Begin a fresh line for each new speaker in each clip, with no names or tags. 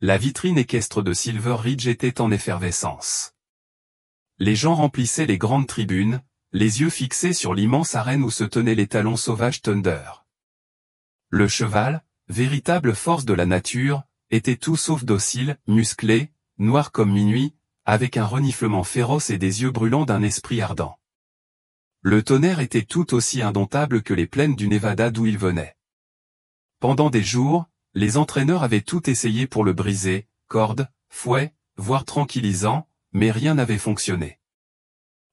La vitrine équestre de Silver Ridge était en effervescence. Les gens remplissaient les grandes tribunes, les yeux fixés sur l'immense arène où se tenait l'étalon sauvage Thunder. Le cheval, véritable force de la nature, était tout sauf docile, musclé, noir comme minuit, avec un reniflement féroce et des yeux brûlants d'un esprit ardent. Le tonnerre était tout aussi indomptable que les plaines du Nevada d'où il venait. Pendant des jours, les entraîneurs avaient tout essayé pour le briser, cordes, fouets, voire tranquillisants, mais rien n'avait fonctionné.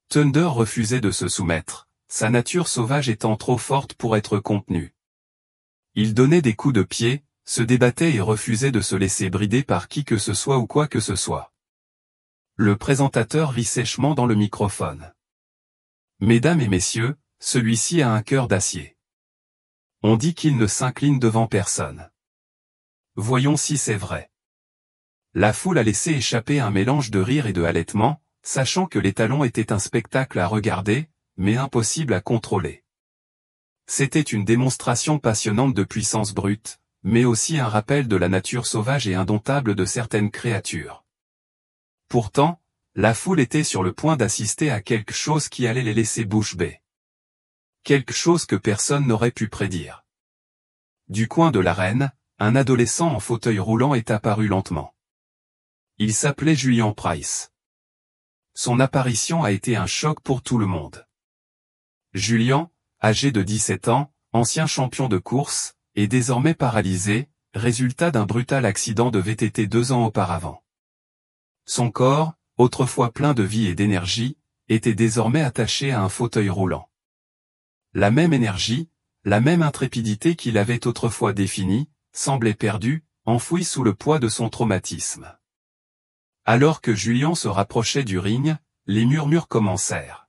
Thunder refusait de se soumettre, sa nature sauvage étant trop forte pour être contenue. Il donnait des coups de pied, se débattait et refusait de se laisser brider par qui que ce soit ou quoi que ce soit. Le présentateur rit sèchement dans le microphone. Mesdames et messieurs, celui-ci a un cœur d'acier. On dit qu'il ne s'incline devant personne. Voyons si c'est vrai. La foule a laissé échapper un mélange de rire et de halètement, sachant que l'étalon était un spectacle à regarder, mais impossible à contrôler. C'était une démonstration passionnante de puissance brute, mais aussi un rappel de la nature sauvage et indomptable de certaines créatures. Pourtant, la foule était sur le point d'assister à quelque chose qui allait les laisser bouche bée. Quelque chose que personne n'aurait pu prédire. Du coin de l'arène, un adolescent en fauteuil roulant est apparu lentement. Il s'appelait Julian Price. Son apparition a été un choc pour tout le monde. Julian, âgé de 17 ans, ancien champion de course, est désormais paralysé, résultat d'un brutal accident de VTT 2 ans auparavant. Son corps, autrefois plein de vie et d'énergie, était désormais attaché à un fauteuil roulant. La même énergie, la même intrépidité qu'il avait autrefois définie, semblait perdue, enfouie sous le poids de son traumatisme. Alors que Julian se rapprochait du ring, les murmures commencèrent.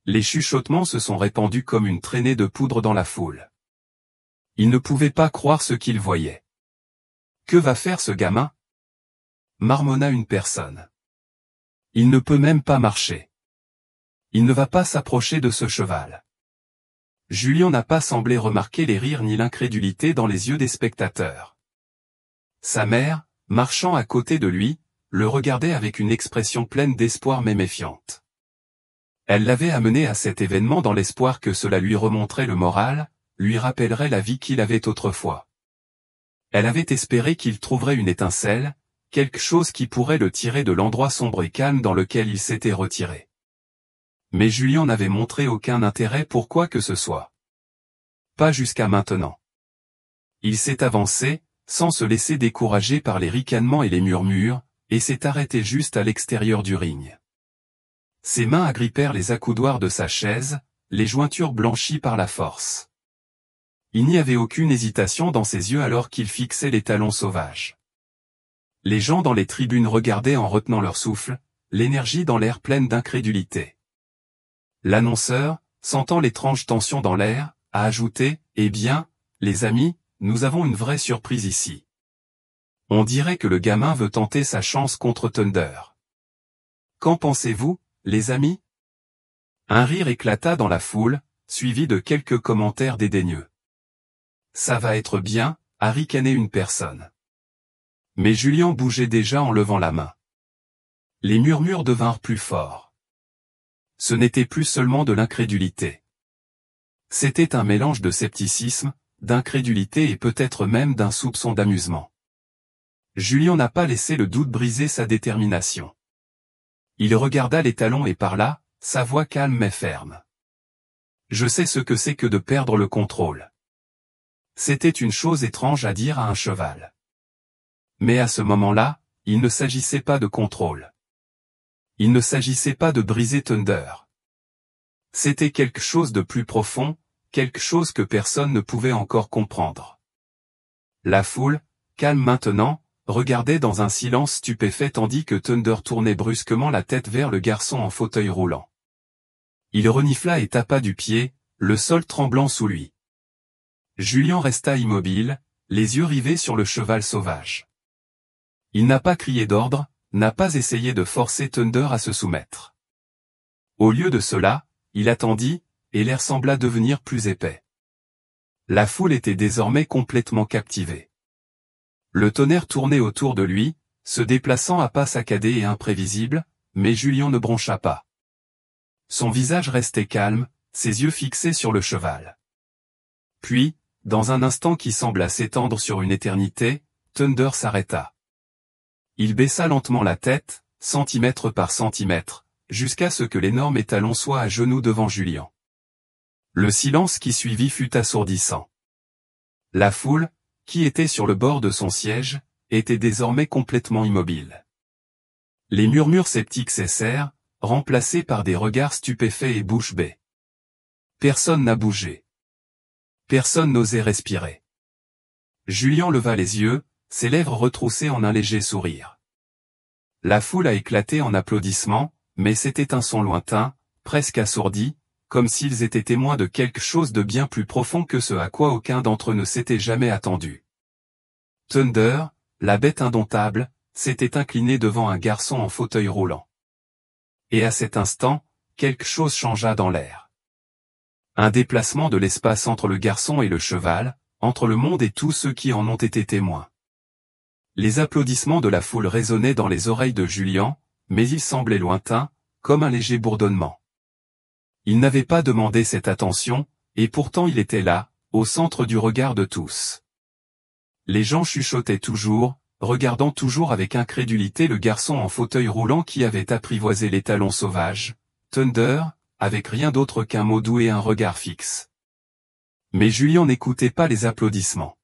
Les chuchotements se sont répandus comme une traînée de poudre dans la foule. Il ne pouvait pas croire ce qu'il voyait. Que va faire ce gamin? Marmonna une personne. Il ne peut même pas marcher. Il ne va pas s'approcher de ce cheval. Julian n'a pas semblé remarquer les rires ni l'incrédulité dans les yeux des spectateurs. Sa mère, marchant à côté de lui, le regardait avec une expression pleine d'espoir mais méfiante. Elle l'avait amené à cet événement dans l'espoir que cela lui remonterait le moral, lui rappellerait la vie qu'il avait autrefois. Elle avait espéré qu'il trouverait une étincelle, quelque chose qui pourrait le tirer de l'endroit sombre et calme dans lequel il s'était retiré. Mais Julian n'avait montré aucun intérêt pour quoi que ce soit. Pas jusqu'à maintenant. Il s'est avancé, sans se laisser décourager par les ricanements et les murmures, et s'est arrêté juste à l'extérieur du ring. Ses mains agrippèrent les accoudoirs de sa chaise, les jointures blanchies par la force. Il n'y avait aucune hésitation dans ses yeux alors qu'il fixait l'étalon sauvage. Les gens dans les tribunes regardaient en retenant leur souffle, l'énergie dans l'air pleine d'incrédulité. L'annonceur, sentant l'étrange tension dans l'air, a ajouté « Eh bien, les amis, nous avons une vraie surprise ici. On dirait que le gamin veut tenter sa chance contre Thunder. Qu'en pensez-vous, les amis ?» Un rire éclata dans la foule, suivi de quelques commentaires dédaigneux. « Ça va être bien », a ricané une personne. Mais Julian bougeait déjà en levant la main. Les murmures devinrent plus forts. Ce n'était plus seulement de l'incrédulité. C'était un mélange de scepticisme, d'incrédulité et peut-être même d'un soupçon d'amusement. Julian n'a pas laissé le doute briser sa détermination. Il regarda l'étalon et parla, sa voix calme mais ferme. « Je sais ce que c'est que de perdre le contrôle. » C'était une chose étrange à dire à un cheval. Mais à ce moment-là, il ne s'agissait pas de contrôle. Il ne s'agissait pas de briser Thunder. C'était quelque chose de plus profond, quelque chose que personne ne pouvait encore comprendre. La foule, calme maintenant, regardait dans un silence stupéfait tandis que Thunder tournait brusquement la tête vers le garçon en fauteuil roulant. Il renifla et tapa du pied, le sol tremblant sous lui. Julian resta immobile, les yeux rivés sur le cheval sauvage. Il n'a pas crié d'ordre, n'a pas essayé de forcer Thunder à se soumettre. Au lieu de cela, il attendit, et l'air sembla devenir plus épais. La foule était désormais complètement captivée. Le tonnerre tournait autour de lui, se déplaçant à pas saccadés et imprévisibles, mais Julien ne broncha pas. Son visage restait calme, ses yeux fixés sur le cheval. Puis, dans un instant qui sembla s'étendre sur une éternité, Thunder s'arrêta. Il baissa lentement la tête, centimètre par centimètre, jusqu'à ce que l'énorme étalon soit à genoux devant Julien. Le silence qui suivit fut assourdissant. La foule, qui était sur le bord de son siège, était désormais complètement immobile. Les murmures sceptiques cessèrent, remplacés par des regards stupéfaits et bouche bée. Personne n'a bougé. Personne n'osait respirer. Julien leva les yeux, ses lèvres retroussées en un léger sourire. La foule a éclaté en applaudissements, mais c'était un son lointain, presque assourdi, comme s'ils étaient témoins de quelque chose de bien plus profond que ce à quoi aucun d'entre eux ne s'était jamais attendu. Thunder, la bête indomptable, s'était incliné devant un garçon en fauteuil roulant. Et à cet instant, quelque chose changea dans l'air. Un déplacement de l'espace entre le garçon et le cheval, entre le monde et tous ceux qui en ont été témoins. Les applaudissements de la foule résonnaient dans les oreilles de Julien, mais ils semblaient lointains, comme un léger bourdonnement. Il n'avait pas demandé cette attention, et pourtant il était là, au centre du regard de tous. Les gens chuchotaient toujours, regardant toujours avec incrédulité le garçon en fauteuil roulant qui avait apprivoisé l'étalon sauvage, Thunder, avec rien d'autre qu'un mot doux et un regard fixe. Mais Julien n'écoutait pas les applaudissements.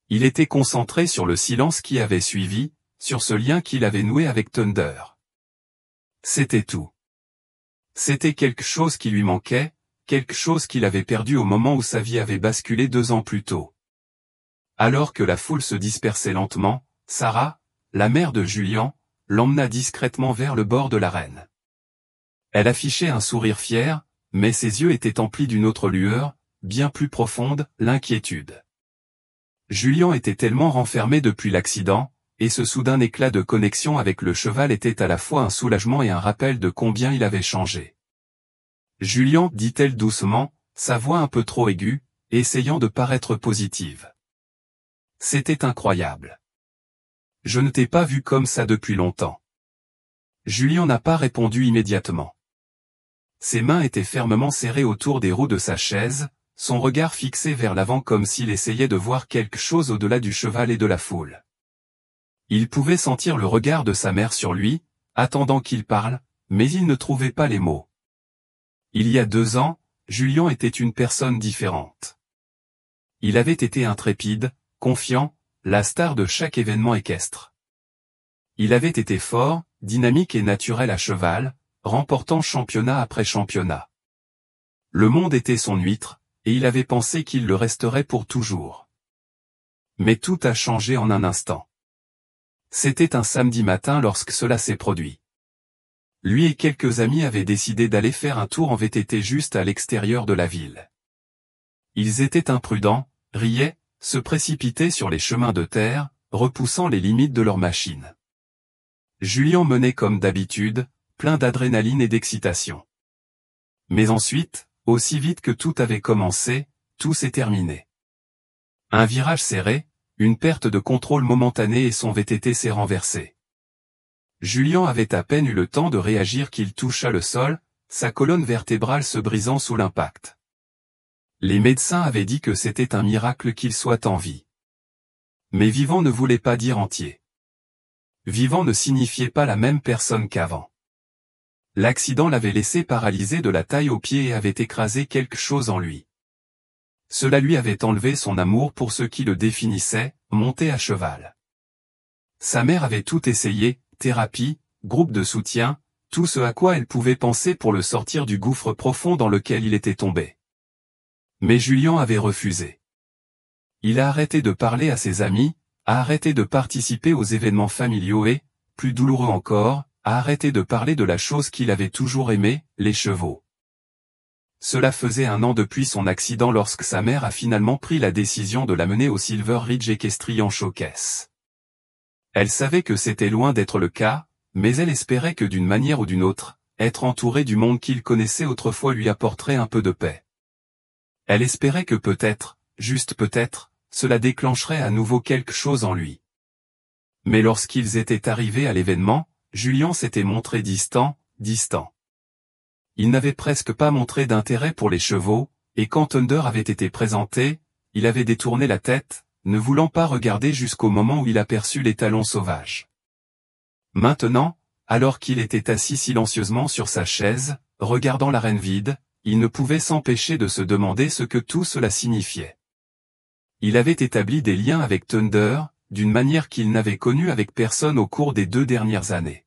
Il était concentré sur le silence qui avait suivi, sur ce lien qu'il avait noué avec Thunder. C'était tout. C'était quelque chose qui lui manquait, quelque chose qu'il avait perdu au moment où sa vie avait basculé 2 ans plus tôt. Alors que la foule se dispersait lentement, Sarah, la mère de Julien, l'emmena discrètement vers le bord de l'arène. Elle affichait un sourire fier, mais ses yeux étaient emplis d'une autre lueur, bien plus profonde, l'inquiétude. Julien était tellement renfermé depuis l'accident, et ce soudain éclat de connexion avec le cheval était à la fois un soulagement et un rappel de combien il avait changé. Julien, dit-elle doucement, sa voix un peu trop aiguë, essayant de paraître positive. C'était incroyable. Je ne t'ai pas vu comme ça depuis longtemps. Julien n'a pas répondu immédiatement. Ses mains étaient fermement serrées autour des roues de sa chaise, son regard fixé vers l'avant comme s'il essayait de voir quelque chose au-delà du cheval et de la foule. Il pouvait sentir le regard de sa mère sur lui, attendant qu'il parle, mais il ne trouvait pas les mots. Il y a 2 ans, Julien était une personne différente. Il avait été intrépide, confiant, la star de chaque événement équestre. Il avait été fort, dynamique et naturel à cheval, remportant championnat après championnat. Le monde était son huître, et il avait pensé qu'il le resterait pour toujours. Mais tout a changé en un instant. C'était un samedi matin lorsque cela s'est produit. Lui et quelques amis avaient décidé d'aller faire un tour en VTT juste à l'extérieur de la ville. Ils étaient imprudents, riaient, se précipitaient sur les chemins de terre, repoussant les limites de leur machine. Julien menait comme d'habitude, plein d'adrénaline et d'excitation. Mais ensuite, aussi vite que tout avait commencé, tout s'est terminé. Un virage serré, une perte de contrôle momentanée et son VTT s'est renversé. Julien avait à peine eu le temps de réagir qu'il toucha le sol, sa colonne vertébrale se brisant sous l'impact. Les médecins avaient dit que c'était un miracle qu'il soit en vie. Mais vivant ne voulait pas dire entier. Vivant ne signifiait pas la même personne qu'avant. L'accident l'avait laissé paralysé de la taille aux pieds et avait écrasé quelque chose en lui. Cela lui avait enlevé son amour pour ce qui le définissait, monter à cheval. Sa mère avait tout essayé, thérapie, groupe de soutien, tout ce à quoi elle pouvait penser pour le sortir du gouffre profond dans lequel il était tombé. Mais Julien avait refusé. Il a arrêté de parler à ses amis, a arrêté de participer aux événements familiaux et, plus douloureux encore, a arrêté de parler de la chose qu'il avait toujours aimée, les chevaux. Cela faisait 1 an depuis son accident lorsque sa mère a finalement pris la décision de l'amener au Silver Ridge Equestrian Showcase. Elle savait que c'était loin d'être le cas, mais elle espérait que d'une manière ou d'une autre, être entourée du monde qu'il connaissait autrefois lui apporterait un peu de paix. Elle espérait que peut-être, juste peut-être, cela déclencherait à nouveau quelque chose en lui. Mais lorsqu'ils étaient arrivés à l'événement, Julien s'était montré distant. Il n'avait presque pas montré d'intérêt pour les chevaux, et quand Thunder avait été présenté, il avait détourné la tête, ne voulant pas regarder jusqu'au moment où il aperçut l'étalon sauvage. Maintenant, alors qu'il était assis silencieusement sur sa chaise, regardant l'arène vide, il ne pouvait s'empêcher de se demander ce que tout cela signifiait. Il avait établi des liens avec Thunder, d'une manière qu'il n'avait connue avec personne au cours des 2 dernières années.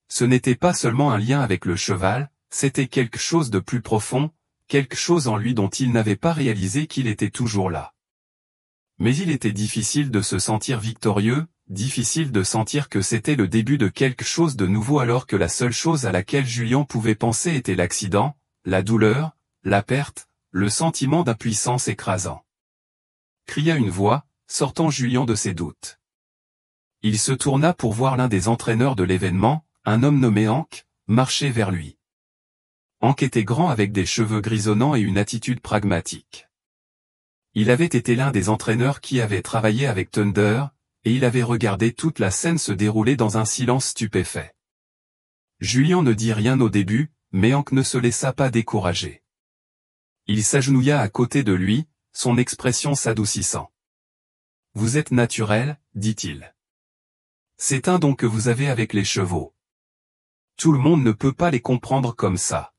Ce n'était pas seulement un lien avec le cheval, c'était quelque chose de plus profond, quelque chose en lui dont il n'avait pas réalisé qu'il était toujours là. Mais il était difficile de se sentir victorieux, difficile de sentir que c'était le début de quelque chose de nouveau alors que la seule chose à laquelle Julien pouvait penser était l'accident, la douleur, la perte, le sentiment d'impuissance écrasant. Cria une voix, sortant Julien de ses doutes. Il se tourna pour voir l'un des entraîneurs de l'événement, un homme nommé Hank, marcher vers lui. Hank était grand avec des cheveux grisonnants et une attitude pragmatique. Il avait été l'un des entraîneurs qui avait travaillé avec Thunder, et il avait regardé toute la scène se dérouler dans un silence stupéfait. Julien ne dit rien au début, mais Hank ne se laissa pas décourager. Il s'agenouilla à côté de lui, son expression s'adoucissant. « Vous êtes naturel, dit-il. C'est un don que vous avez avec les chevaux. Tout le monde ne peut pas les comprendre comme ça. »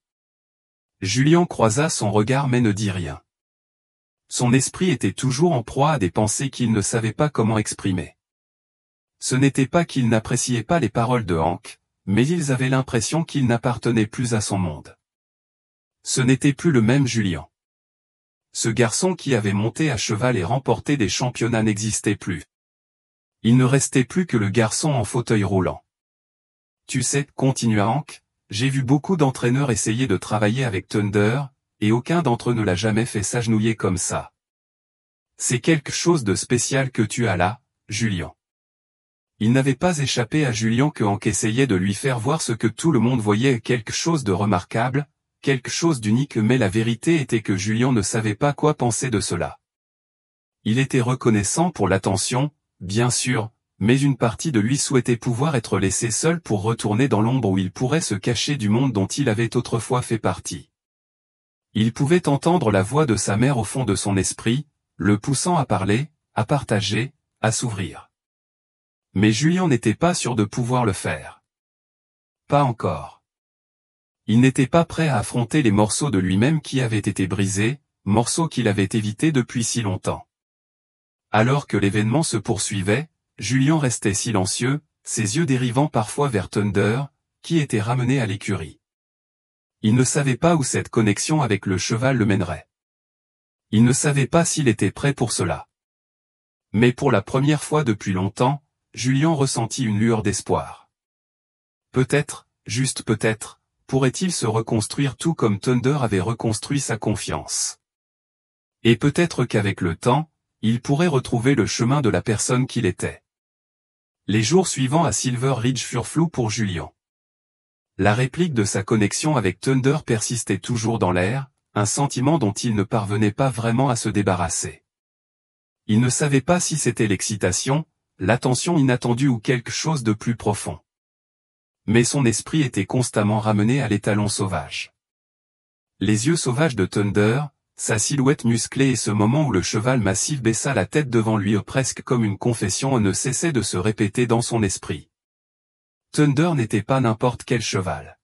Julien croisa son regard mais ne dit rien. Son esprit était toujours en proie à des pensées qu'il ne savait pas comment exprimer. Ce n'était pas qu'il n'appréciait pas les paroles de Hank, mais ils avaient l'impression qu'il n'appartenait plus à son monde. Ce n'était plus le même Julien. Ce garçon qui avait monté à cheval et remporté des championnats n'existait plus. Il ne restait plus que le garçon en fauteuil roulant. Tu sais, continua Hank, j'ai vu beaucoup d'entraîneurs essayer de travailler avec Thunder, et aucun d'entre eux ne l'a jamais fait s'agenouiller comme ça. C'est quelque chose de spécial que tu as là, Julien. Il n'avait pas échappé à Julien que Hank essayait de lui faire voir ce que tout le monde voyait, quelque chose de remarquable, quelque chose d'unique, mais la vérité était que Julien ne savait pas quoi penser de cela. Il était reconnaissant pour l'attention, bien sûr, mais une partie de lui souhaitait pouvoir être laissé seul pour retourner dans l'ombre où il pourrait se cacher du monde dont il avait autrefois fait partie. Il pouvait entendre la voix de sa mère au fond de son esprit, le poussant à parler, à partager, à s'ouvrir. Mais Julien n'était pas sûr de pouvoir le faire. Pas encore. Il n'était pas prêt à affronter les morceaux de lui-même qui avaient été brisés, morceaux qu'il avait évités depuis si longtemps. Alors que l'événement se poursuivait, Julien restait silencieux, ses yeux dérivant parfois vers Thunder, qui était ramené à l'écurie. Il ne savait pas où cette connexion avec le cheval le mènerait. Il ne savait pas s'il était prêt pour cela. Mais pour la première fois depuis longtemps, Julien ressentit une lueur d'espoir. Peut-être, juste peut-être, pourrait-il se reconstruire tout comme Thunder avait reconstruit sa confiance. Et peut-être qu'avec le temps, il pourrait retrouver le chemin de la personne qu'il était. Les jours suivants à Silver Ridge furent flous pour Julien. La réplique de sa connexion avec Thunder persistait toujours dans l'air, un sentiment dont il ne parvenait pas vraiment à se débarrasser. Il ne savait pas si c'était l'excitation, l'attention inattendue ou quelque chose de plus profond. Mais son esprit était constamment ramené à l'étalon sauvage. Les yeux sauvages de Thunder, sa silhouette musclée et ce moment où le cheval massif baissa la tête devant lui presque comme une confession ne cessait de se répéter dans son esprit. Thunder n'était pas n'importe quel cheval.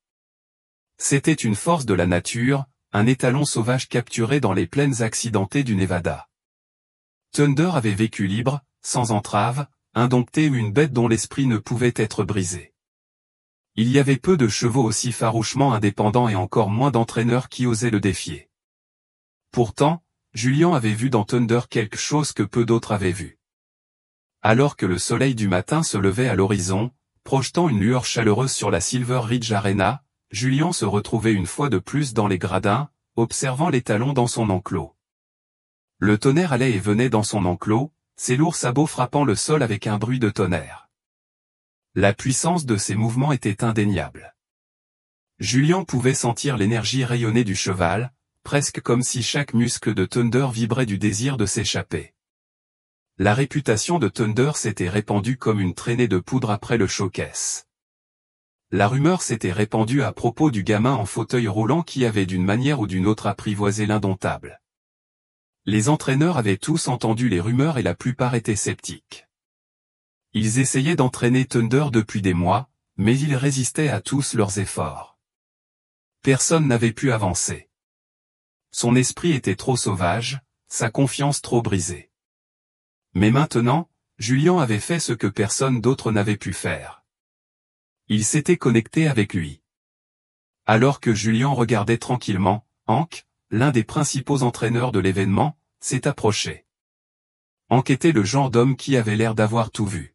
C'était une force de la nature, un étalon sauvage capturé dans les plaines accidentées du Nevada. Thunder avait vécu libre, sans entrave, indompté ou une bête dont l'esprit ne pouvait être brisé. Il y avait peu de chevaux aussi farouchement indépendants et encore moins d'entraîneurs qui osaient le défier. Pourtant, Julien avait vu dans Thunder quelque chose que peu d'autres avaient vu. Alors que le soleil du matin se levait à l'horizon, projetant une lueur chaleureuse sur la Silver Ridge Arena, Julien se retrouvait une fois de plus dans les gradins, observant l'étalon dans son enclos. Le tonnerre allait et venait dans son enclos, ses lourds sabots frappant le sol avec un bruit de tonnerre. La puissance de ses mouvements était indéniable. Julien pouvait sentir l'énergie rayonner du cheval, presque comme si chaque muscle de Thunder vibrait du désir de s'échapper. La réputation de Thunder s'était répandue comme une traînée de poudre après le showcase. La rumeur s'était répandue à propos du gamin en fauteuil roulant qui avait d'une manière ou d'une autre apprivoisé l'indomptable. Les entraîneurs avaient tous entendu les rumeurs et la plupart étaient sceptiques. Ils essayaient d'entraîner Thunder depuis des mois, mais ils résistaient à tous leurs efforts. Personne n'avait pu avancer. Son esprit était trop sauvage, sa confiance trop brisée. Mais maintenant, Julian avait fait ce que personne d'autre n'avait pu faire. Il s'était connecté avec lui. Alors que Julian regardait tranquillement, Hank, l'un des principaux entraîneurs de l'événement, s'est approché. Hank était le genre d'homme qui avait l'air d'avoir tout vu.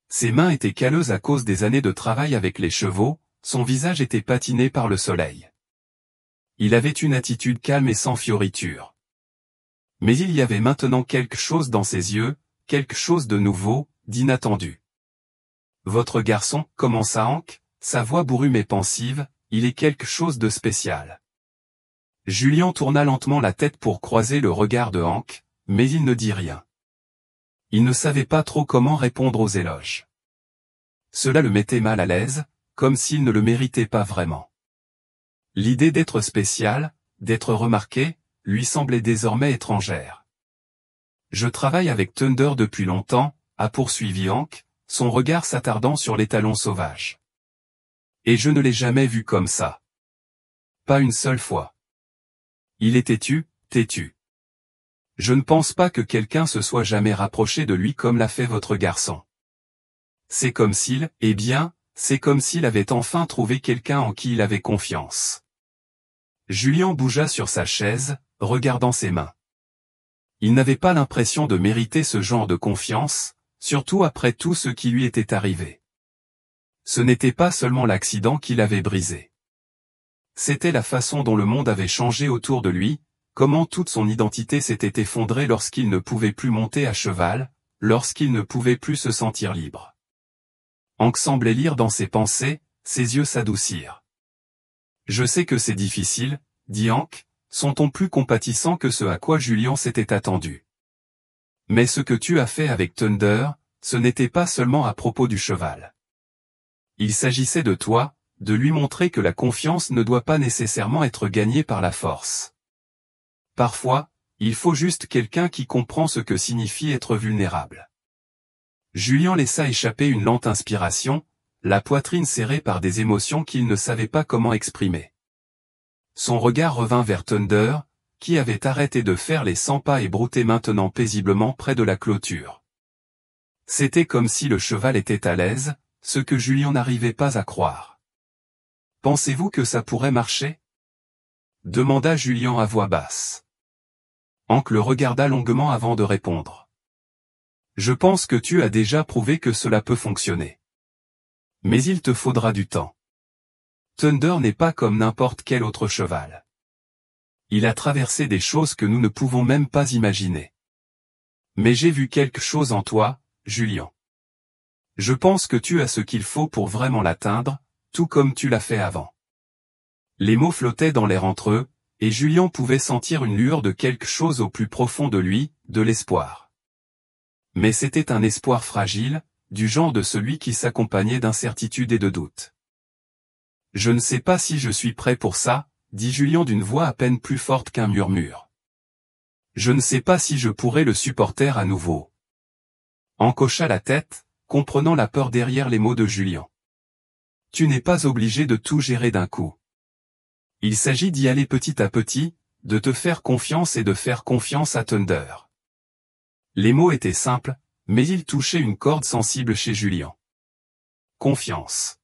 Ses mains étaient calleuses à cause des années de travail avec les chevaux, son visage était patiné par le soleil. Il avait une attitude calme et sans fioritures. Mais il y avait maintenant quelque chose dans ses yeux, quelque chose de nouveau, d'inattendu. « Votre garçon, commença Hank, sa voix bourrue mais pensive, il est quelque chose de spécial. » Julian tourna lentement la tête pour croiser le regard de Hank, mais il ne dit rien. Il ne savait pas trop comment répondre aux éloges. Cela le mettait mal à l'aise, comme s'il ne le méritait pas vraiment. L'idée d'être spécial, d'être remarqué, lui semblait désormais étrangère. « Je travaille avec Thunder depuis longtemps, » a poursuivi Hank, son regard s'attardant sur l'étalon sauvage. « Et je ne l'ai jamais vu comme ça. Pas une seule fois. Il est têtu, têtu. Je ne pense pas que quelqu'un se soit jamais rapproché de lui comme l'a fait votre garçon. C'est comme s'il, c'est comme s'il avait enfin trouvé quelqu'un en qui il avait confiance. » Julian bougea sur sa chaise, regardant ses mains. Il n'avait pas l'impression de mériter ce genre de confiance, surtout après tout ce qui lui était arrivé. Ce n'était pas seulement l'accident qui l'avait brisé. C'était la façon dont le monde avait changé autour de lui, comment toute son identité s'était effondrée lorsqu'il ne pouvait plus monter à cheval, lorsqu'il ne pouvait plus se sentir libre. Hank semblait lire dans ses pensées, ses yeux s'adoucirent. « Je sais que c'est difficile, » dit Hank, son ton plus compatissant que ce à quoi Julian s'était attendu. « Mais ce que tu as fait avec Thunder, ce n'était pas seulement à propos du cheval. Il s'agissait de toi, de lui montrer que la confiance ne doit pas nécessairement être gagnée par la force. Parfois, il faut juste quelqu'un qui comprend ce que signifie être vulnérable. » Julian laissa échapper une lente inspiration, la poitrine serrée par des émotions qu'il ne savait pas comment exprimer. Son regard revint vers Thunder, qui avait arrêté de faire les 100 pas et broutait maintenant paisiblement près de la clôture. C'était comme si le cheval était à l'aise, ce que Julian n'arrivait pas à croire. « Pensez-vous que ça pourrait marcher ?» demanda Julian à voix basse. Hank le regarda longuement avant de répondre. « Je pense que tu as déjà prouvé que cela peut fonctionner. Mais il te faudra du temps. Thunder n'est pas comme n'importe quel autre cheval. Il a traversé des choses que nous ne pouvons même pas imaginer. Mais j'ai vu quelque chose en toi, Julian. Je pense que tu as ce qu'il faut pour vraiment l'atteindre, tout comme tu l'as fait avant. » Les mots flottaient dans l'air entre eux, et Julian pouvait sentir une lueur de quelque chose au plus profond de lui, de l'espoir. Mais c'était un espoir fragile, du genre de celui qui s'accompagnait d'incertitude et de doute. « Je ne sais pas si je suis prêt pour ça, » dit Julian d'une voix à peine plus forte qu'un murmure. « Je ne sais pas si je pourrai le supporter à nouveau. » Hank hocha la tête, comprenant la peur derrière les mots de Julian. « Tu n'es pas obligé de tout gérer d'un coup. Il s'agit d'y aller petit à petit, de te faire confiance et de faire confiance à Thunder. » Les mots étaient simples, mais ils touchaient une corde sensible chez Julian. Confiance.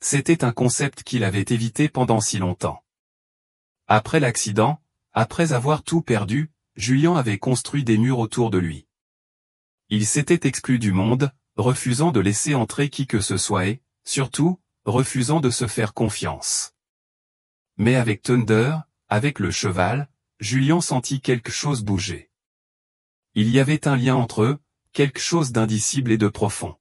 C'était un concept qu'il avait évité pendant si longtemps. Après l'accident, après avoir tout perdu, Julian avait construit des murs autour de lui. Il s'était exclu du monde, refusant de laisser entrer qui que ce soit et, surtout, refusant de se faire confiance. Mais avec Thunder, avec le cheval, Julian sentit quelque chose bouger. Il y avait un lien entre eux, quelque chose d'indicible et de profond.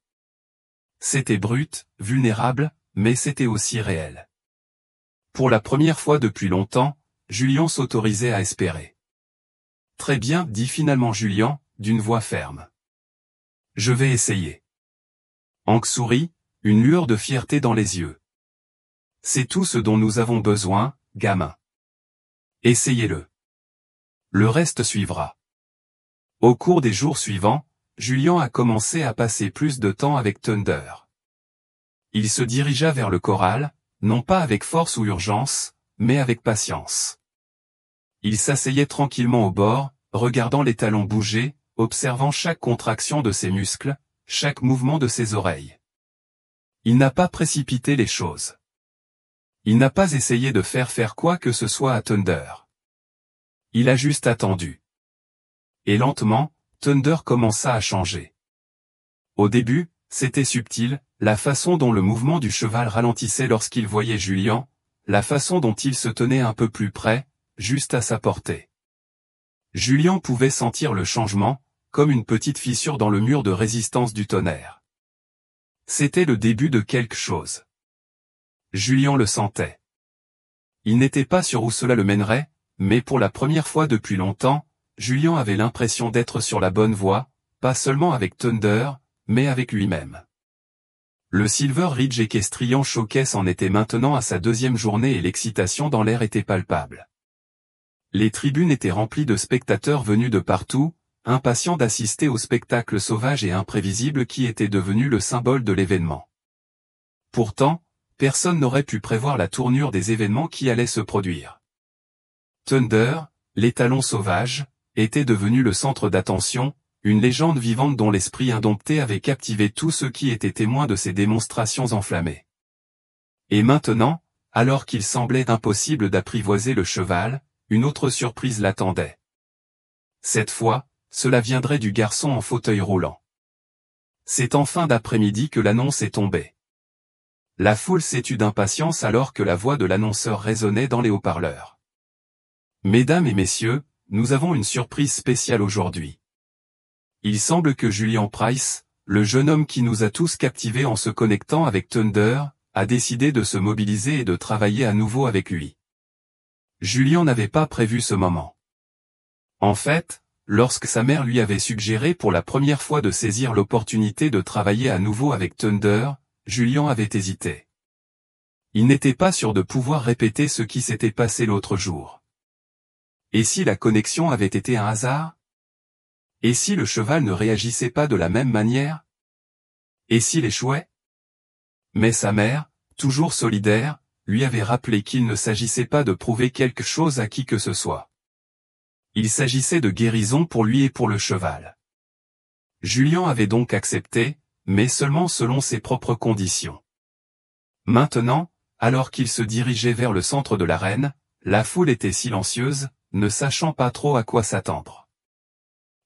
C'était brut, vulnérable, mais c'était aussi réel. Pour la première fois depuis longtemps, Julian s'autorisait à espérer. « Très bien, dit finalement Julian, d'une voix ferme. Je vais essayer. Hank sourit, une lueur de fierté dans les yeux. C'est tout ce dont nous avons besoin, gamin. Essayez-le. Le reste suivra. Au cours des jours suivants, Julian a commencé à passer plus de temps avec Thunder. Il se dirigea vers le corral, non pas avec force ou urgence, mais avec patience. Il s'asseyait tranquillement au bord, regardant les talons bouger, observant chaque contraction de ses muscles, chaque mouvement de ses oreilles. Il n'a pas précipité les choses. Il n'a pas essayé de faire quoi que ce soit à Thunder. Il a juste attendu. Et lentement, Thunder commença à changer. Au début, c'était subtil, la façon dont le mouvement du cheval ralentissait lorsqu'il voyait Julian, la façon dont il se tenait un peu plus près, juste à sa portée. Julian pouvait sentir le changement, comme une petite fissure dans le mur de résistance du tonnerre. C'était le début de quelque chose. Julian le sentait. Il n'était pas sûr où cela le mènerait, mais pour la première fois depuis longtemps, Julian avait l'impression d'être sur la bonne voie, pas seulement avec Thunder, mais avec lui-même. Le Silver Ridge Equestrian Showcase en était maintenant à sa deuxième journée et l'excitation dans l'air était palpable. Les tribunes étaient remplies de spectateurs venus de partout, impatients d'assister au spectacle sauvage et imprévisible qui était devenu le symbole de l'événement. Pourtant, personne n'aurait pu prévoir la tournure des événements qui allaient se produire. Thunder, l'étalon sauvage, était devenu le centre d'attention, une légende vivante dont l'esprit indompté avait captivé tous ceux qui étaient témoins de ses démonstrations enflammées. Et maintenant, alors qu'il semblait impossible d'apprivoiser le cheval, une autre surprise l'attendait. Cette fois, cela viendrait du garçon en fauteuil roulant. C'est en fin d'après-midi que l'annonce est tombée. La foule s'étut d'impatience alors que la voix de l'annonceur résonnait dans les haut-parleurs. Mesdames et messieurs, nous avons une surprise spéciale aujourd'hui. Il semble que Julian Price, le jeune homme qui nous a tous captivés en se connectant avec Thunder, a décidé de se mobiliser et de travailler à nouveau avec lui. Julian n'avait pas prévu ce moment. En fait, lorsque sa mère lui avait suggéré pour la première fois de saisir l'opportunité de travailler à nouveau avec Thunder, Julian avait hésité. Il n'était pas sûr de pouvoir répéter ce qui s'était passé l'autre jour. Et si la connexion avait été un hasard? Et si le cheval ne réagissait pas de la même manière? Et s'il échouait? Mais sa mère, toujours solidaire, lui avait rappelé qu'il ne s'agissait pas de prouver quelque chose à qui que ce soit. Il s'agissait de guérison pour lui et pour le cheval. Julian avait donc accepté, mais seulement selon ses propres conditions. Maintenant, alors qu'il se dirigeait vers le centre de l'arène, la foule était silencieuse, ne sachant pas trop à quoi s'attendre.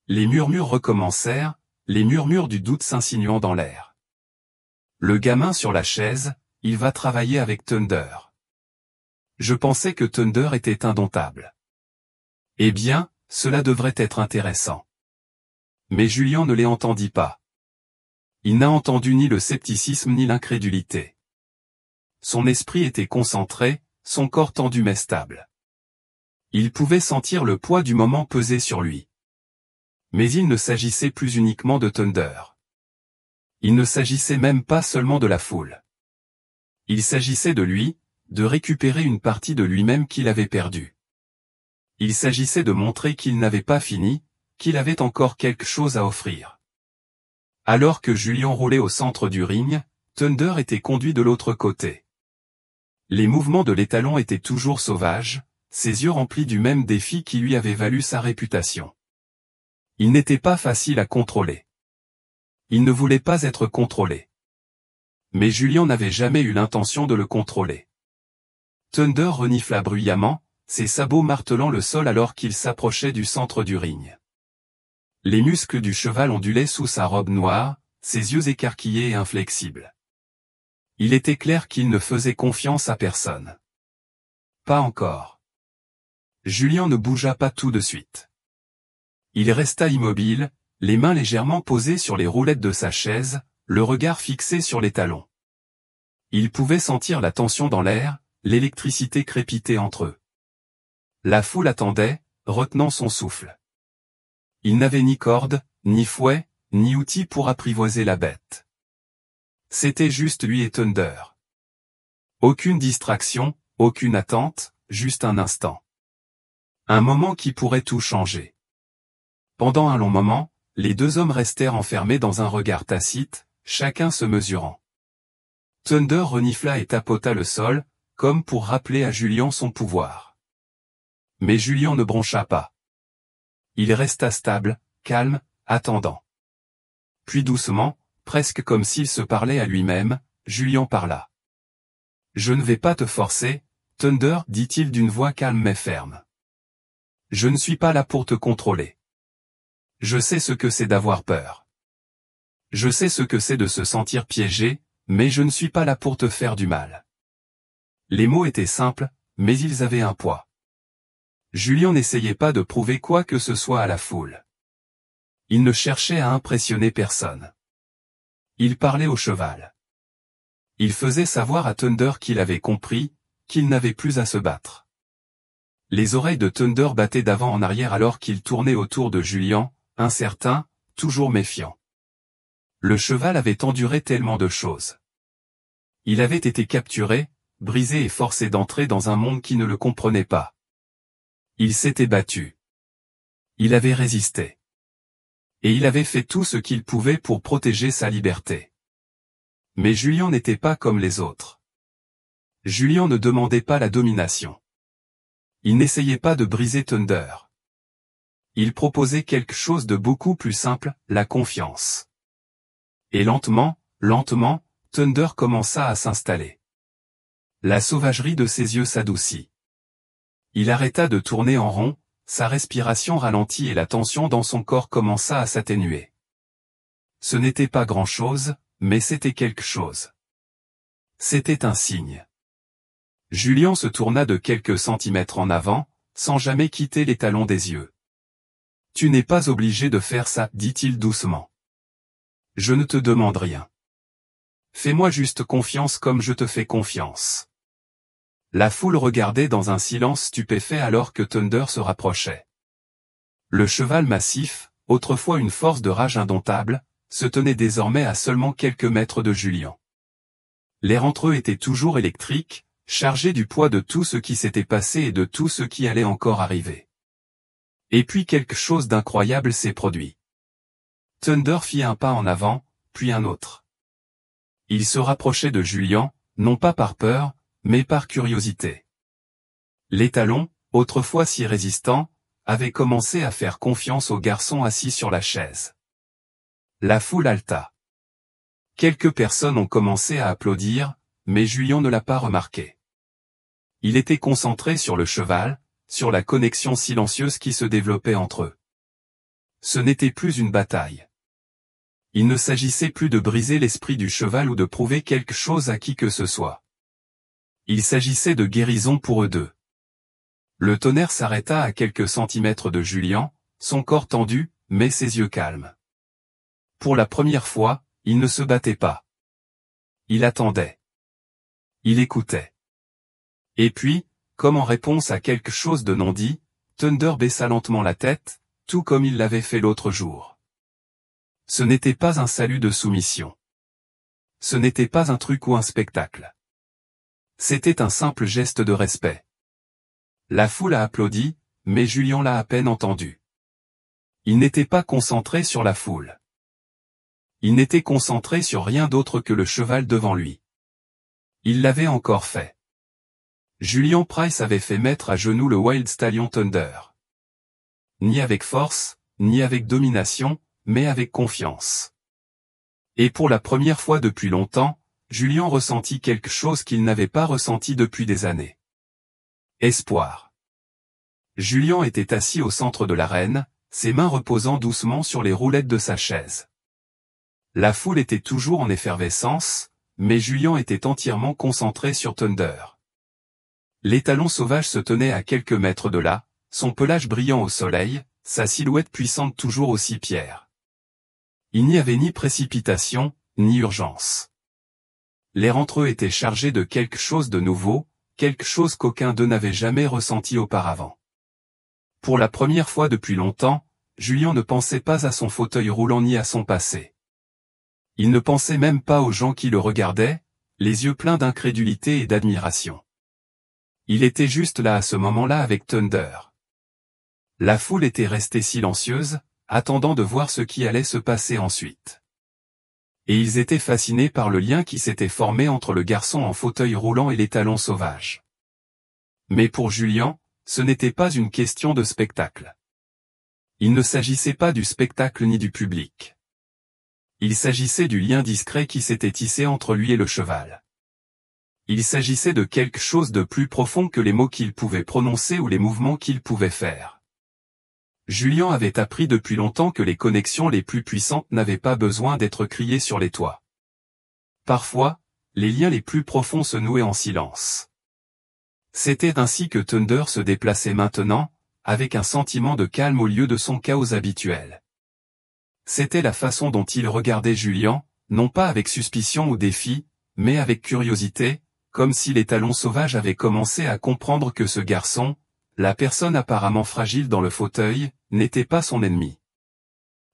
Les murmures recommencèrent, les murmures du doute s'insinuant dans l'air. Le gamin sur la chaise, il va travailler avec Thunder. Je pensais que Thunder était indomptable. Eh bien, cela devrait être intéressant. Mais Julian ne les entendit pas. Il n'a entendu ni le scepticisme ni l'incrédulité. Son esprit était concentré, son corps tendu mais stable. Il pouvait sentir le poids du moment peser sur lui. Mais il ne s'agissait plus uniquement de Thunder. Il ne s'agissait même pas seulement de la foule. Il s'agissait de lui, de récupérer une partie de lui-même qu'il avait perdue. Il s'agissait de montrer qu'il n'avait pas fini, qu'il avait encore quelque chose à offrir. Alors que Julian roulait au centre du ring, Thunder était conduit de l'autre côté. Les mouvements de l'étalon étaient toujours sauvages, ses yeux remplis du même défi qui lui avait valu sa réputation. Il n'était pas facile à contrôler. Il ne voulait pas être contrôlé. Mais Julian n'avait jamais eu l'intention de le contrôler. Thunder renifla bruyamment, ses sabots martelant le sol alors qu'il s'approchait du centre du ring. Les muscles du cheval ondulaient sous sa robe noire, ses yeux écarquillés et inflexibles. Il était clair qu'il ne faisait confiance à personne. Pas encore. Julian ne bougea pas tout de suite. Il resta immobile, les mains légèrement posées sur les roulettes de sa chaise, le regard fixé sur les talons. Il pouvait sentir la tension dans l'air, l'électricité crépiter entre eux. La foule attendait, retenant son souffle. Il n'avait ni corde, ni fouet, ni outil pour apprivoiser la bête. C'était juste lui et Thunder. Aucune distraction, aucune attente, juste un instant. Un moment qui pourrait tout changer. Pendant un long moment, les deux hommes restèrent enfermés dans un regard tacite, chacun se mesurant. Thunder renifla et tapota le sol, comme pour rappeler à Julian son pouvoir. Mais Julian ne broncha pas. Il resta stable, calme, attendant. Puis doucement, presque comme s'il se parlait à lui-même, Julian parla. « Je ne vais pas te forcer, Thunder, dit-il d'une voix calme mais ferme. Je ne suis pas là pour te contrôler. Je sais ce que c'est d'avoir peur. Je sais ce que c'est de se sentir piégé, mais je ne suis pas là pour te faire du mal. » Les mots étaient simples, mais ils avaient un poids. Julian n'essayait pas de prouver quoi que ce soit à la foule. Il ne cherchait à impressionner personne. Il parlait au cheval. Il faisait savoir à Thunder qu'il avait compris, qu'il n'avait plus à se battre. Les oreilles de Thunder battaient d'avant en arrière alors qu'il tournait autour de Julian, incertain, toujours méfiant. Le cheval avait enduré tellement de choses. Il avait été capturé, brisé et forcé d'entrer dans un monde qui ne le comprenait pas. Il s'était battu. Il avait résisté. Et il avait fait tout ce qu'il pouvait pour protéger sa liberté. Mais Julian n'était pas comme les autres. Julian ne demandait pas la domination. Il n'essayait pas de briser Thunder. Il proposait quelque chose de beaucoup plus simple, la confiance. Et lentement, lentement, Thunder commença à s'installer. La sauvagerie de ses yeux s'adoucit. Il arrêta de tourner en rond, sa respiration ralentit et la tension dans son corps commença à s'atténuer. Ce n'était pas grand-chose, mais c'était quelque chose. C'était un signe. Julian se tourna de quelques centimètres en avant, sans jamais quitter les talons des yeux. « Tu n'es pas obligé de faire ça, dit-il doucement. Je ne te demande rien. Fais-moi juste confiance comme je te fais confiance. » La foule regardait dans un silence stupéfait alors que Thunder se rapprochait. Le cheval massif, autrefois une force de rage indomptable, se tenait désormais à seulement quelques mètres de Julian. L'air entre eux était toujours électrique, chargé du poids de tout ce qui s'était passé et de tout ce qui allait encore arriver. Et puis quelque chose d'incroyable s'est produit. Thunder fit un pas en avant, puis un autre. Il se rapprochait de Julian, non pas par peur, mais par curiosité. Les talons, autrefois si résistants, avaient commencé à faire confiance au garçon assis sur la chaise. La foule haleta. Quelques personnes ont commencé à applaudir, mais Julian ne l'a pas remarqué. Il était concentré sur le cheval, sur la connexion silencieuse qui se développait entre eux. Ce n'était plus une bataille. Il ne s'agissait plus de briser l'esprit du cheval ou de prouver quelque chose à qui que ce soit. Il s'agissait de guérison pour eux deux. Le tonnerre s'arrêta à quelques centimètres de Julian, son corps tendu, mais ses yeux calmes. Pour la première fois, il ne se battait pas. Il attendait. Il écoutait. Et puis, comme en réponse à quelque chose de non dit, Thunder baissa lentement la tête, tout comme il l'avait fait l'autre jour. Ce n'était pas un salut de soumission. Ce n'était pas un truc ou un spectacle. C'était un simple geste de respect. La foule a applaudi, mais Julian l'a à peine entendu. Il n'était pas concentré sur la foule. Il n'était concentré sur rien d'autre que le cheval devant lui. Il l'avait encore fait. Julian Price avait fait mettre à genoux le Wild Stallion Thunder. Ni avec force, ni avec domination, mais avec confiance. Et pour la première fois depuis longtemps, Julian ressentit quelque chose qu'il n'avait pas ressenti depuis des années. Espoir. Julian était assis au centre de l'arène, ses mains reposant doucement sur les roulettes de sa chaise. La foule était toujours en effervescence, mais Julian était entièrement concentré sur Thunder. L'étalon sauvage se tenait à quelques mètres de là, son pelage brillant au soleil, sa silhouette puissante toujours aussi fière. Il n'y avait ni précipitation, ni urgence. L'air entre eux était chargé de quelque chose de nouveau, quelque chose qu'aucun d'eux n'avait jamais ressenti auparavant. Pour la première fois depuis longtemps, Julien ne pensait pas à son fauteuil roulant ni à son passé. Il ne pensait même pas aux gens qui le regardaient, les yeux pleins d'incrédulité et d'admiration. Il était juste là à ce moment-là avec Thunder. La foule était restée silencieuse, attendant de voir ce qui allait se passer ensuite. Et ils étaient fascinés par le lien qui s'était formé entre le garçon en fauteuil roulant et l'étalon sauvage. Mais pour Julien, ce n'était pas une question de spectacle. Il ne s'agissait pas du spectacle ni du public. Il s'agissait du lien discret qui s'était tissé entre lui et le cheval. Il s'agissait de quelque chose de plus profond que les mots qu'il pouvait prononcer ou les mouvements qu'il pouvait faire. Julien avait appris depuis longtemps que les connexions les plus puissantes n'avaient pas besoin d'être criées sur les toits. Parfois, les liens les plus profonds se nouaient en silence. C'était ainsi que Thunder se déplaçait maintenant, avec un sentiment de calme au lieu de son chaos habituel. C'était la façon dont il regardait Julien, non pas avec suspicion ou défi, mais avec curiosité, comme si l'étalon sauvage avait commencé à comprendre que ce garçon, la personne apparemment fragile dans le fauteuil, n'était pas son ennemi.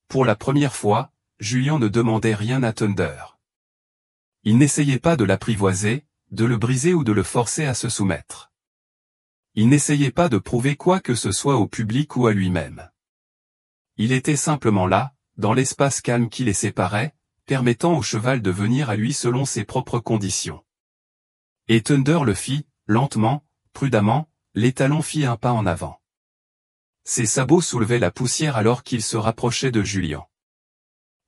Pour la première fois, Julien ne demandait rien à Thunder. Il n'essayait pas de l'apprivoiser, de le briser ou de le forcer à se soumettre. Il n'essayait pas de prouver quoi que ce soit au public ou à lui-même. Il était simplement là, dans l'espace calme qui les séparait, permettant au cheval de venir à lui selon ses propres conditions. Et Thunder le fit, lentement, prudemment, l'étalon fit un pas en avant. Ses sabots soulevaient la poussière alors qu'il se rapprochait de Julien.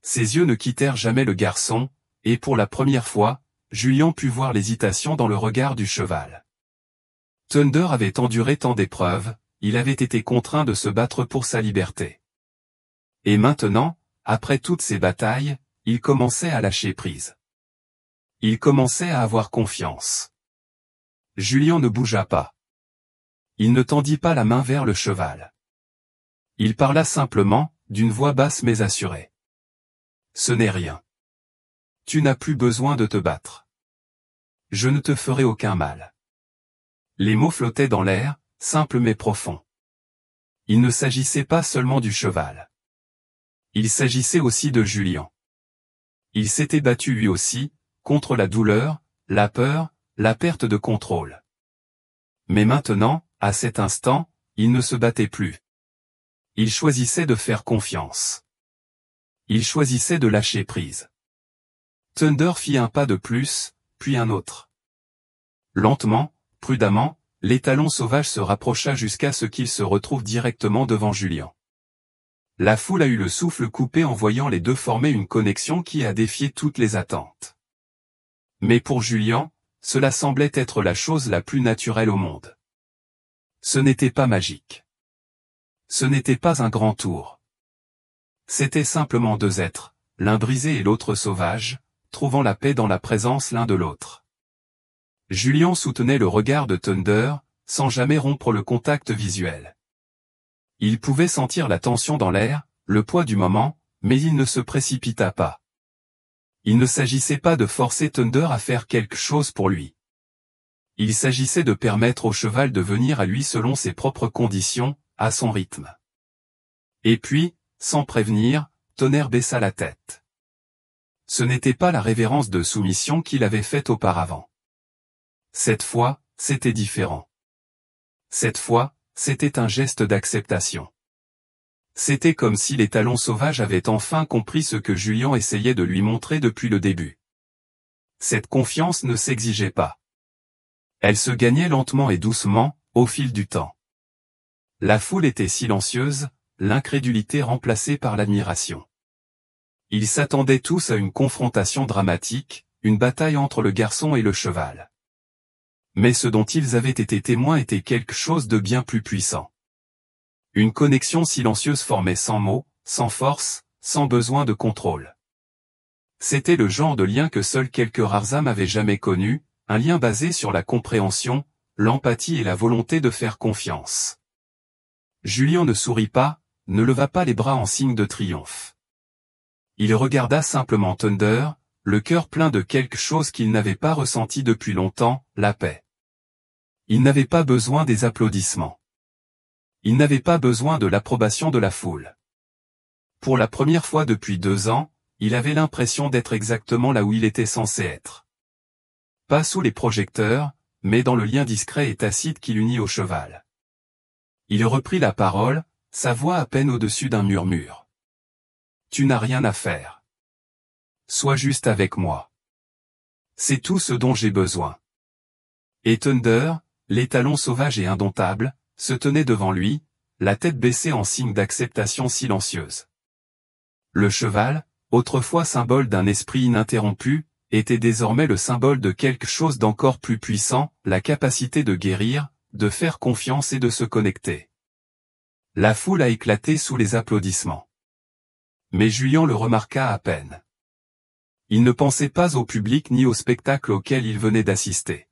Ses yeux ne quittèrent jamais le garçon, et pour la première fois, Julien put voir l'hésitation dans le regard du cheval. Thunder avait enduré tant d'épreuves, il avait été contraint de se battre pour sa liberté. Et maintenant, après toutes ces batailles, il commençait à lâcher prise. Il commençait à avoir confiance. Julien ne bougea pas. Il ne tendit pas la main vers le cheval. Il parla simplement, d'une voix basse mais assurée. « Ce n'est rien. Tu n'as plus besoin de te battre. Je ne te ferai aucun mal. » Les mots flottaient dans l'air, simples mais profonds. Il ne s'agissait pas seulement du cheval. Il s'agissait aussi de Julien. Il s'était battu lui aussi, contre la douleur, la peur, la perte de contrôle. Mais maintenant, à cet instant, il ne se battait plus. Il choisissait de faire confiance. Il choisissait de lâcher prise. Thunder fit un pas de plus, puis un autre. Lentement, prudemment, l'étalon sauvage se rapprocha jusqu'à ce qu'il se retrouve directement devant Julien. La foule a eu le souffle coupé en voyant les deux former une connexion qui a défié toutes les attentes. Mais pour Julien, cela semblait être la chose la plus naturelle au monde. Ce n'était pas magique. Ce n'était pas un grand tour. C'étaient simplement deux êtres, l'un brisé et l'autre sauvage, trouvant la paix dans la présence l'un de l'autre. Julien soutenait le regard de Thunder, sans jamais rompre le contact visuel. Il pouvait sentir la tension dans l'air, le poids du moment, mais il ne se précipita pas. Il ne s'agissait pas de forcer Thunder à faire quelque chose pour lui. Il s'agissait de permettre au cheval de venir à lui selon ses propres conditions, à son rythme. Et puis, sans prévenir, Thunder baissa la tête. Ce n'était pas la révérence de soumission qu'il avait faite auparavant. Cette fois, c'était différent. Cette fois, c'était un geste d'acceptation. C'était comme si l'étalon sauvage avait enfin compris ce que Julien essayait de lui montrer depuis le début. Cette confiance ne s'exigeait pas. Elle se gagnait lentement et doucement, au fil du temps. La foule était silencieuse, l'incrédulité remplacée par l'admiration. Ils s'attendaient tous à une confrontation dramatique, une bataille entre le garçon et le cheval. Mais ce dont ils avaient été témoins était quelque chose de bien plus puissant. Une connexion silencieuse formée sans mots, sans force, sans besoin de contrôle. C'était le genre de lien que seuls quelques rares âmes avaient jamais connu, un lien basé sur la compréhension, l'empathie et la volonté de faire confiance. Julien ne sourit pas, ne leva pas les bras en signe de triomphe. Il regarda simplement Thunder, le cœur plein de quelque chose qu'il n'avait pas ressenti depuis longtemps, la paix. Il n'avait pas besoin des applaudissements. Il n'avait pas besoin de l'approbation de la foule. Pour la première fois depuis 2 ans, il avait l'impression d'être exactement là où il était censé être. Pas sous les projecteurs, mais dans le lien discret et tacite qui l'unit au cheval. Il reprit la parole, sa voix à peine au-dessus d'un murmure. « Tu n'as rien à faire. Sois juste avec moi. C'est tout ce dont j'ai besoin. » Et Thunder, l'étalon sauvage et indomptable, se tenait devant lui, la tête baissée en signe d'acceptation silencieuse. Le cheval, autrefois symbole d'un esprit ininterrompu, était désormais le symbole de quelque chose d'encore plus puissant, la capacité de guérir, de faire confiance et de se connecter. La foule a éclaté sous les applaudissements. Mais Julian le remarqua à peine. Il ne pensait pas au public ni au spectacle auquel il venait d'assister.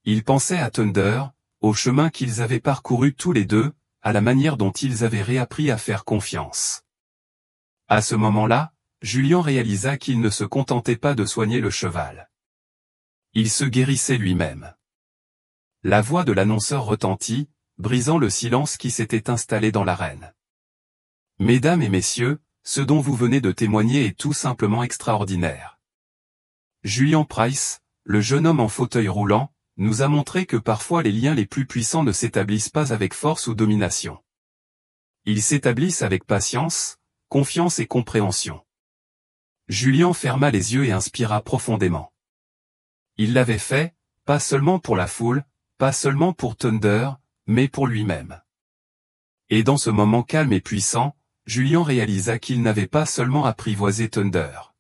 Il pensait à Thunder, au chemin qu'ils avaient parcouru tous les deux, à la manière dont ils avaient réappris à faire confiance. À ce moment-là, Julian réalisa qu'il ne se contentait pas de soigner le cheval. Il se guérissait lui-même. La voix de l'annonceur retentit, brisant le silence qui s'était installé dans l'arène. « Mesdames et messieurs, ce dont vous venez de témoigner est tout simplement extraordinaire. Julian Price, le jeune homme en fauteuil roulant, nous a montré que parfois les liens les plus puissants ne s'établissent pas avec force ou domination. Ils s'établissent avec patience, confiance et compréhension. » Julian ferma les yeux et inspira profondément. Il l'avait fait, pas seulement pour la foule, pas seulement pour Thunder, mais pour lui-même. Et dans ce moment calme et puissant, Julian réalisa qu'il n'avait pas seulement apprivoisé Thunder.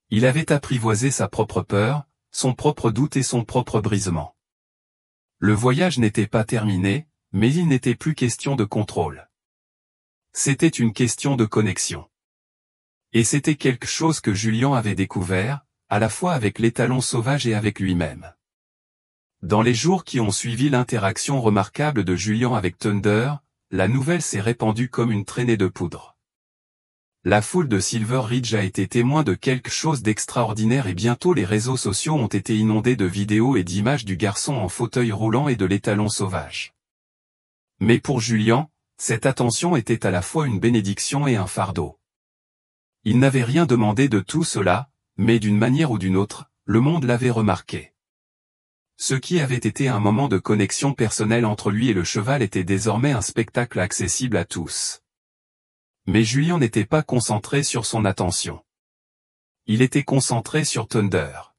Il avait apprivoisé sa propre peur, son propre doute et son propre brisement. Le voyage n'était pas terminé, mais il n'était plus question de contrôle. C'était une question de connexion. Et c'était quelque chose que Julian avait découvert, à la fois avec l'étalon sauvage et avec lui-même. Dans les jours qui ont suivi l'interaction remarquable de Julian avec Thunder, la nouvelle s'est répandue comme une traînée de poudre. La foule de Silver Ridge a été témoin de quelque chose d'extraordinaire et bientôt les réseaux sociaux ont été inondés de vidéos et d'images du garçon en fauteuil roulant et de l'étalon sauvage. Mais pour Julian, cette attention était à la fois une bénédiction et un fardeau. Il n'avait rien demandé de tout cela, mais d'une manière ou d'une autre, le monde l'avait remarqué. Ce qui avait été un moment de connexion personnelle entre lui et le cheval était désormais un spectacle accessible à tous. Mais Julian n'était pas concentré sur son attention. Il était concentré sur Thunder.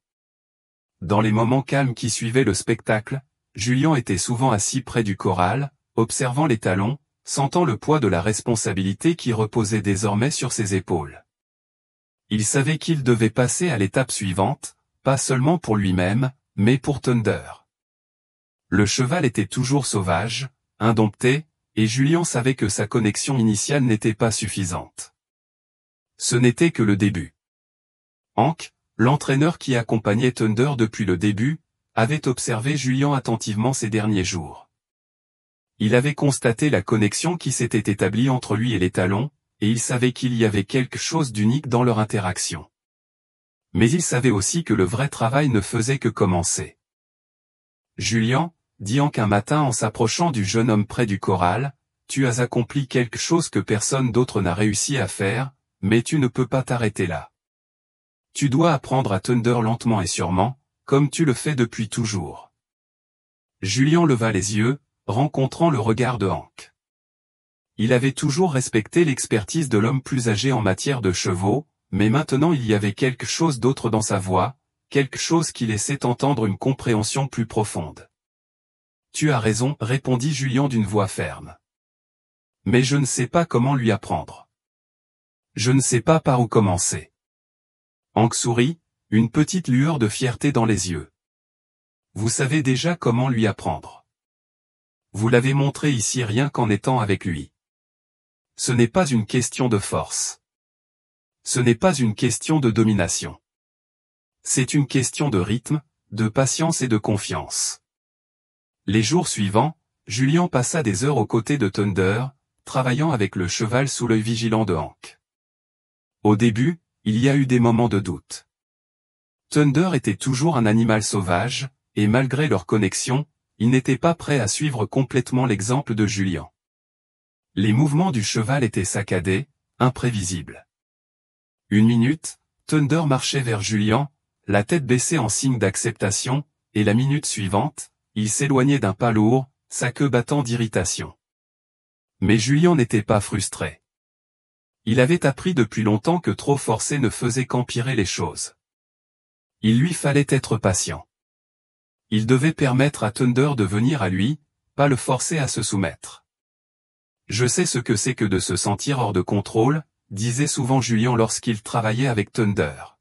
Dans les moments calmes qui suivaient le spectacle, Julian était souvent assis près du corral, observant l'étalon, sentant le poids de la responsabilité qui reposait désormais sur ses épaules. Il savait qu'il devait passer à l'étape suivante, pas seulement pour lui-même, mais pour Thunder. Le cheval était toujours sauvage, indompté, et Julian savait que sa connexion initiale n'était pas suffisante. Ce n'était que le début. Hank, l'entraîneur qui accompagnait Thunder depuis le début, avait observé Julian attentivement ces derniers jours. Il avait constaté la connexion qui s'était établie entre lui et l'étalon, et il savait qu'il y avait quelque chose d'unique dans leur interaction. Mais il savait aussi que le vrai travail ne faisait que commencer. « Julian, dit Hank un matin en s'approchant du jeune homme près du corral, tu as accompli quelque chose que personne d'autre n'a réussi à faire, mais tu ne peux pas t'arrêter là. Tu dois apprendre à Thunder lentement et sûrement, comme tu le fais depuis toujours. » Julian leva les yeux, rencontrant le regard de Hank. Il avait toujours respecté l'expertise de l'homme plus âgé en matière de chevaux, mais maintenant il y avait quelque chose d'autre dans sa voix, quelque chose qui laissait entendre une compréhension plus profonde. « Tu as raison, répondit Julian d'une voix ferme. Mais je ne sais pas comment lui apprendre. Je ne sais pas par où commencer. Hank sourit, une petite lueur de fierté dans les yeux. Vous savez déjà comment lui apprendre. Vous l'avez montré ici rien qu'en étant avec lui. Ce n'est pas une question de force. Ce n'est pas une question de domination. C'est une question de rythme, de patience et de confiance. Les jours suivants, Julian passa des heures aux côtés de Thunder, travaillant avec le cheval sous l'œil vigilant de Hank. Au début, il y a eu des moments de doute. Thunder était toujours un animal sauvage, et malgré leur connexion, il n'était pas prêt à suivre complètement l'exemple de Julian. Les mouvements du cheval étaient saccadés, imprévisible. Une minute, Thunder marchait vers Julian, la tête baissée en signe d'acceptation, et la minute suivante, il s'éloignait d'un pas lourd, sa queue battant d'irritation. Mais Julian n'était pas frustré. Il avait appris depuis longtemps que trop forcer ne faisait qu'empirer les choses. Il lui fallait être patient. Il devait permettre à Thunder de venir à lui, pas le forcer à se soumettre. Je sais ce que c'est que de se sentir hors de contrôle, disait souvent Julian lorsqu'il travaillait avec Thunder.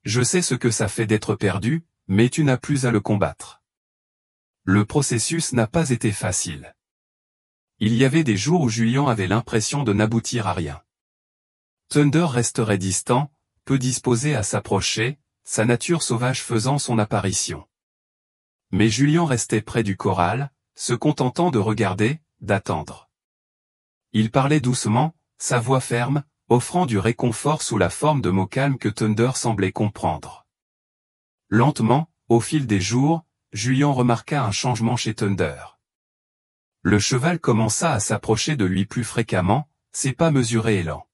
Je sais ce que ça fait d'être perdu, mais tu n'as plus à le combattre. Le processus n'a pas été facile. Il y avait des jours où Julian avait l'impression de n'aboutir à rien. Thunder resterait distant, peu disposé à s'approcher, sa nature sauvage faisant son apparition. Mais Julian restait près du corral, se contentant de regarder, d'attendre. Il parlait doucement, sa voix ferme, offrant du réconfort sous la forme de mots calmes que Thunder semblait comprendre. Lentement, au fil des jours, Julian remarqua un changement chez Thunder. Le cheval commença à s'approcher de lui plus fréquemment, ses pas mesurés et lents.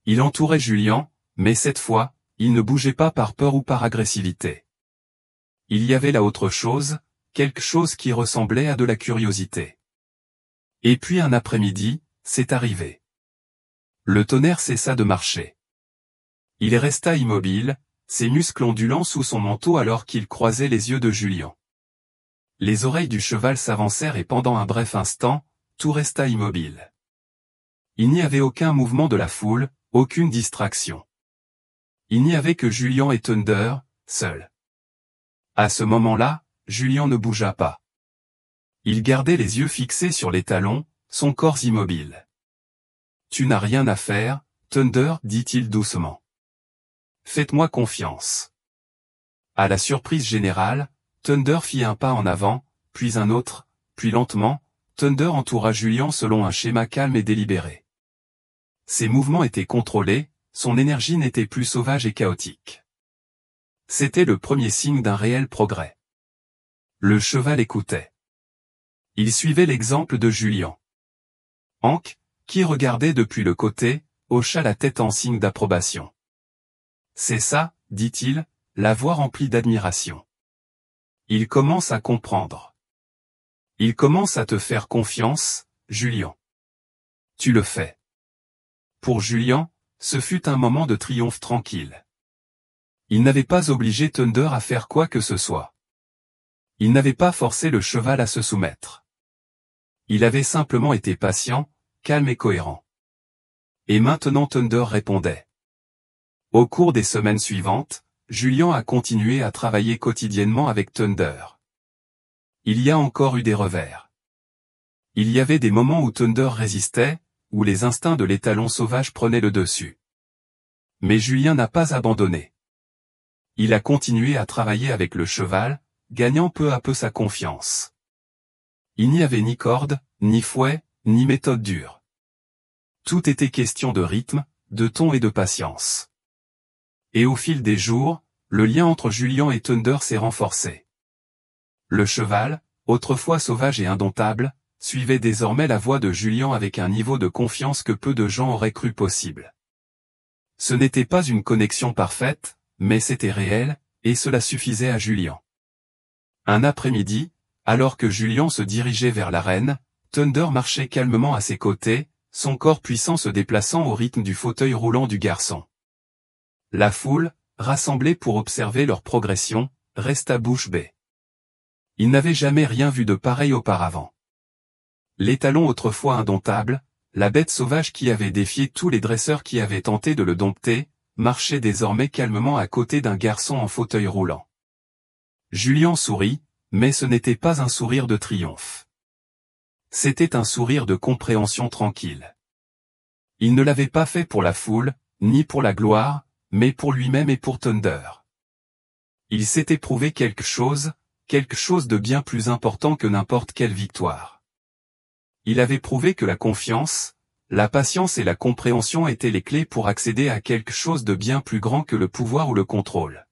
Il entourait Julian, mais cette fois, il ne bougeait pas par peur ou par agressivité. Il y avait là autre chose, quelque chose qui ressemblait à de la curiosité. Et puis un après-midi, c'est arrivé. Le tonnerre cessa de marcher. Il resta immobile, ses muscles ondulant sous son manteau alors qu'il croisait les yeux de Julian. Les oreilles du cheval s'avancèrent et pendant un bref instant, tout resta immobile. Il n'y avait aucun mouvement de la foule, aucune distraction. Il n'y avait que Julian et Thunder, seuls. À ce moment-là, Julian ne bougea pas. Il gardait les yeux fixés sur les talons, son corps immobile. « Tu n'as rien à faire, Thunder, dit-il doucement. Faites-moi confiance. » À la surprise générale, Thunder fit un pas en avant, puis un autre, puis lentement, Thunder entoura Julian selon un schéma calme et délibéré. Ses mouvements étaient contrôlés, son énergie n'était plus sauvage et chaotique. C'était le premier signe d'un réel progrès. Le cheval écoutait. Il suivait l'exemple de Julian. Hank, qui regardait depuis le côté, hocha la tête en signe d'approbation. « C'est ça, dit-il, la voix remplie d'admiration. Il commence à comprendre. Il commence à te faire confiance, Julian. Tu le fais. » Pour Julian, ce fut un moment de triomphe tranquille. Il n'avait pas obligé Thunder à faire quoi que ce soit. Il n'avait pas forcé le cheval à se soumettre. Il avait simplement été patient, calme et cohérent. Et maintenant Thunder répondait. Au cours des semaines suivantes, Julian a continué à travailler quotidiennement avec Thunder. Il y a encore eu des revers. Il y avait des moments où Thunder résistait, où les instincts de l'étalon sauvage prenaient le dessus. Mais Julian n'a pas abandonné. Il a continué à travailler avec le cheval, gagnant peu à peu sa confiance. Il n'y avait ni corde, ni fouet, ni méthode dure. Tout était question de rythme, de ton et de patience. Et au fil des jours, le lien entre Julian et Thunder s'est renforcé. Le cheval, autrefois sauvage et indomptable, suivait désormais la voie de Julian avec un niveau de confiance que peu de gens auraient cru possible. Ce n'était pas une connexion parfaite, mais c'était réel, et cela suffisait à Julian. Un après-midi, alors que Julian se dirigeait vers l'arène, Thunder marchait calmement à ses côtés, son corps puissant se déplaçant au rythme du fauteuil roulant du garçon. La foule, rassemblée pour observer leur progression, resta bouche bée. Il n'avait jamais rien vu de pareil auparavant. L'étalon autrefois indomptable, la bête sauvage qui avait défié tous les dresseurs qui avaient tenté de le dompter, marchait désormais calmement à côté d'un garçon en fauteuil roulant. Julian sourit, mais ce n'était pas un sourire de triomphe. C'était un sourire de compréhension tranquille. Il ne l'avait pas fait pour la foule, ni pour la gloire, mais pour lui-même et pour Thunder. Il s'était prouvé quelque chose de bien plus important que n'importe quelle victoire. Il avait prouvé que la confiance, la patience et la compréhension étaient les clés pour accéder à quelque chose de bien plus grand que le pouvoir ou le contrôle.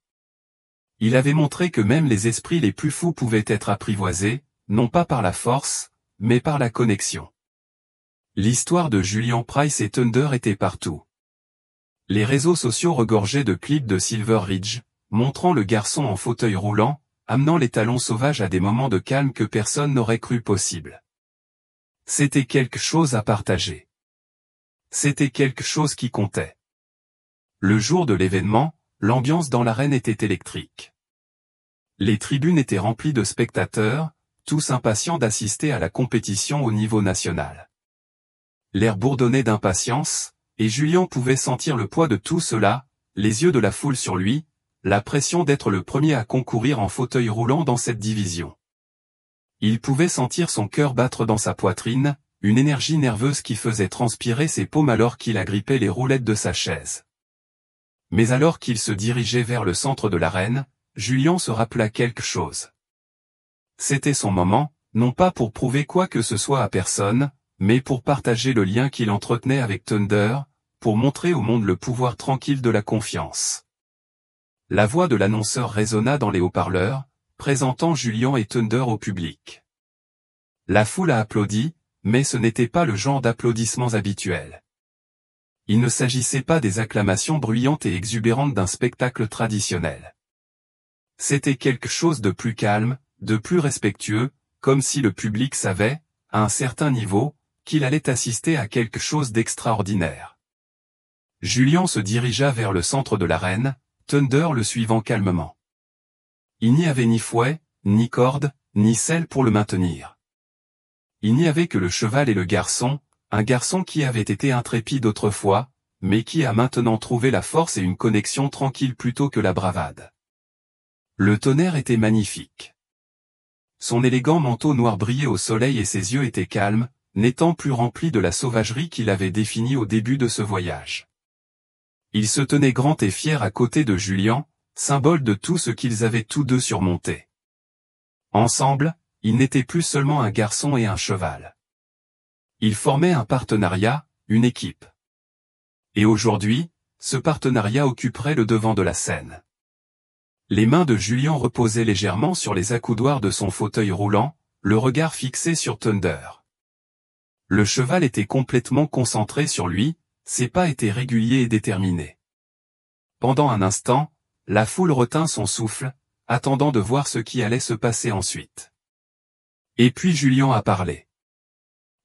Il avait montré que même les esprits les plus fous pouvaient être apprivoisés, non pas par la force, mais par la connexion. L'histoire de Julian Price et Thunder était partout. Les réseaux sociaux regorgeaient de clips de Silver Ridge, montrant le garçon en fauteuil roulant, amenant les talons sauvages à des moments de calme que personne n'aurait cru possible. C'était quelque chose à partager. C'était quelque chose qui comptait. Le jour de l'événement, l'ambiance dans l'arène était électrique. Les tribunes étaient remplies de spectateurs, tous impatients d'assister à la compétition au niveau national. L'air bourdonnait d'impatience, et Julian pouvait sentir le poids de tout cela, les yeux de la foule sur lui, la pression d'être le premier à concourir en fauteuil roulant dans cette division. Il pouvait sentir son cœur battre dans sa poitrine, une énergie nerveuse qui faisait transpirer ses paumes alors qu'il agrippait les roulettes de sa chaise. Mais alors qu'il se dirigeait vers le centre de l'arène, Julian se rappela quelque chose. C'était son moment, non pas pour prouver quoi que ce soit à personne, mais pour partager le lien qu'il entretenait avec Thunder, pour montrer au monde le pouvoir tranquille de la confiance. La voix de l'annonceur résonna dans les haut-parleurs, présentant Julian et Thunder au public. La foule a applaudi, mais ce n'était pas le genre d'applaudissements habituels. Il ne s'agissait pas des acclamations bruyantes et exubérantes d'un spectacle traditionnel. C'était quelque chose de plus calme, de plus respectueux, comme si le public savait, à un certain niveau, qu'il allait assister à quelque chose d'extraordinaire. Julian se dirigea vers le centre de l'arène, Thunder le suivant calmement. Il n'y avait ni fouet, ni corde, ni selle pour le maintenir. Il n'y avait que le cheval et le garçon, un garçon qui avait été intrépide autrefois, mais qui a maintenant trouvé la force et une connexion tranquille plutôt que la bravade. Le tonnerre était magnifique. Son élégant manteau noir brillait au soleil et ses yeux étaient calmes, n'étant plus remplis de la sauvagerie qu'il avait définie au début de ce voyage. Il se tenait grand et fier à côté de Julian, symbole de tout ce qu'ils avaient tous deux surmonté. Ensemble, ils n'étaient plus seulement un garçon et un cheval. Ils formaient un partenariat, une équipe. Et aujourd'hui, ce partenariat occuperait le devant de la scène. Les mains de Julian reposaient légèrement sur les accoudoirs de son fauteuil roulant, le regard fixé sur Thunder. Le cheval était complètement concentré sur lui, ses pas étaient réguliers et déterminés. Pendant un instant, la foule retint son souffle, attendant de voir ce qui allait se passer ensuite. Et puis Julian a parlé.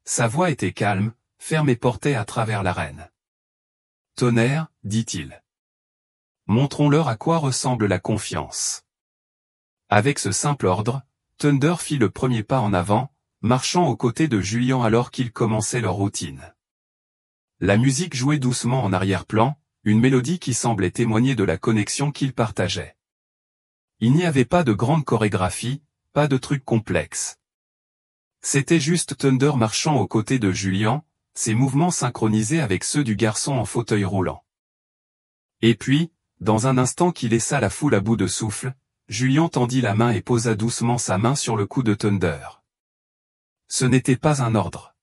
Sa voix était calme, ferme et portait à travers l'arène. « Tonnerre, dit-il. Montrons-leur à quoi ressemble la confiance. » Avec ce simple ordre, Thunder fit le premier pas en avant, marchant aux côtés de Julian alors qu'ils commençaient leur routine. La musique jouait doucement en arrière-plan, une mélodie qui semblait témoigner de la connexion qu'ils partageaient. Il n'y avait pas de grande chorégraphie, pas de trucs complexes. C'était juste Thunder marchant aux côtés de Julian, ses mouvements synchronisés avec ceux du garçon en fauteuil roulant. Et puis, dans un instant qui laissa la foule à bout de souffle, Julian tendit la main et posa doucement sa main sur le cou de Thunder. Ce n'était pas un ordre.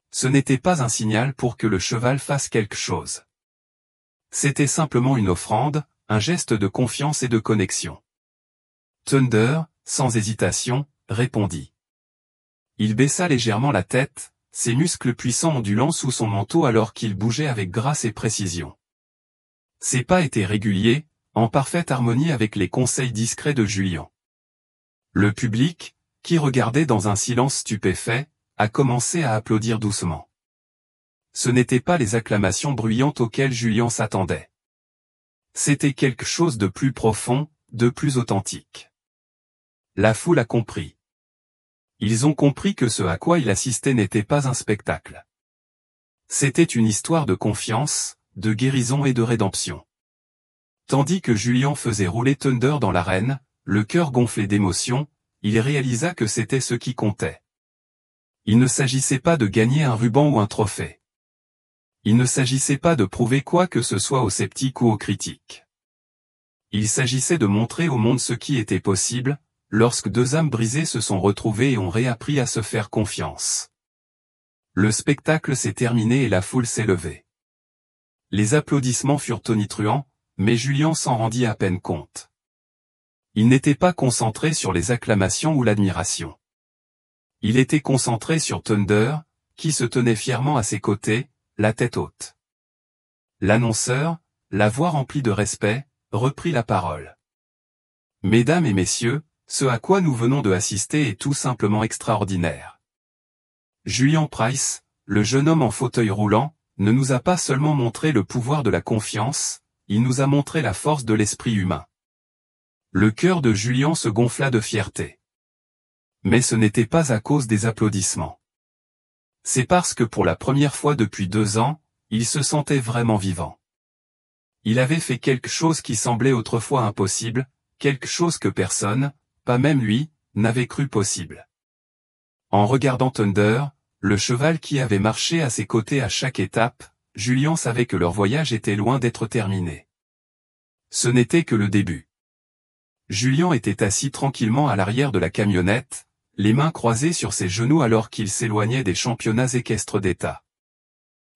Ce n'était pas un signal pour que le cheval fasse quelque chose. C'était simplement une offrande, un geste de confiance et de connexion. Thunder, sans hésitation, répondit. Il baissa légèrement la tête, ses muscles puissants ondulant sous son manteau alors qu'il bougeait avec grâce et précision. Ses pas étaient réguliers, en parfaite harmonie avec les conseils discrets de Julian. Le public, qui regardait dans un silence stupéfait, a commencé à applaudir doucement. Ce n'étaient pas les acclamations bruyantes auxquelles Julian s'attendait. C'était quelque chose de plus profond, de plus authentique. La foule a compris. Ils ont compris que ce à quoi il assistait n'était pas un spectacle. C'était une histoire de confiance, de guérison et de rédemption. Tandis que Julian faisait rouler Thunder dans l'arène, le cœur gonflé d'émotion, il réalisa que c'était ce qui comptait. Il ne s'agissait pas de gagner un ruban ou un trophée. Il ne s'agissait pas de prouver quoi que ce soit aux sceptiques ou aux critiques. Il s'agissait de montrer au monde ce qui était possible, lorsque deux âmes brisées se sont retrouvées et ont réappris à se faire confiance. Le spectacle s'est terminé et la foule s'est levée. Les applaudissements furent tonitruants, mais Julian s'en rendit à peine compte. Il n'était pas concentré sur les acclamations ou l'admiration. Il était concentré sur Thunder, qui se tenait fièrement à ses côtés, la tête haute. L'annonceur, la voix remplie de respect, reprit la parole. Mesdames et messieurs, ce à quoi nous venons de assister est tout simplement extraordinaire. Julian Price, le jeune homme en fauteuil roulant, ne nous a pas seulement montré le pouvoir de la confiance, il nous a montré la force de l'esprit humain. Le cœur de Julian se gonfla de fierté. Mais ce n'était pas à cause des applaudissements. C'est parce que pour la première fois depuis 2 ans, il se sentait vraiment vivant. Il avait fait quelque chose qui semblait autrefois impossible, quelque chose que personne, pas même lui, n'avait cru possible. En regardant Thunder, le cheval qui avait marché à ses côtés à chaque étape, Julian savait que leur voyage était loin d'être terminé. Ce n'était que le début. Julian était assis tranquillement à l'arrière de la camionnette, les mains croisées sur ses genoux alors qu'il s'éloignait des championnats équestres d'État.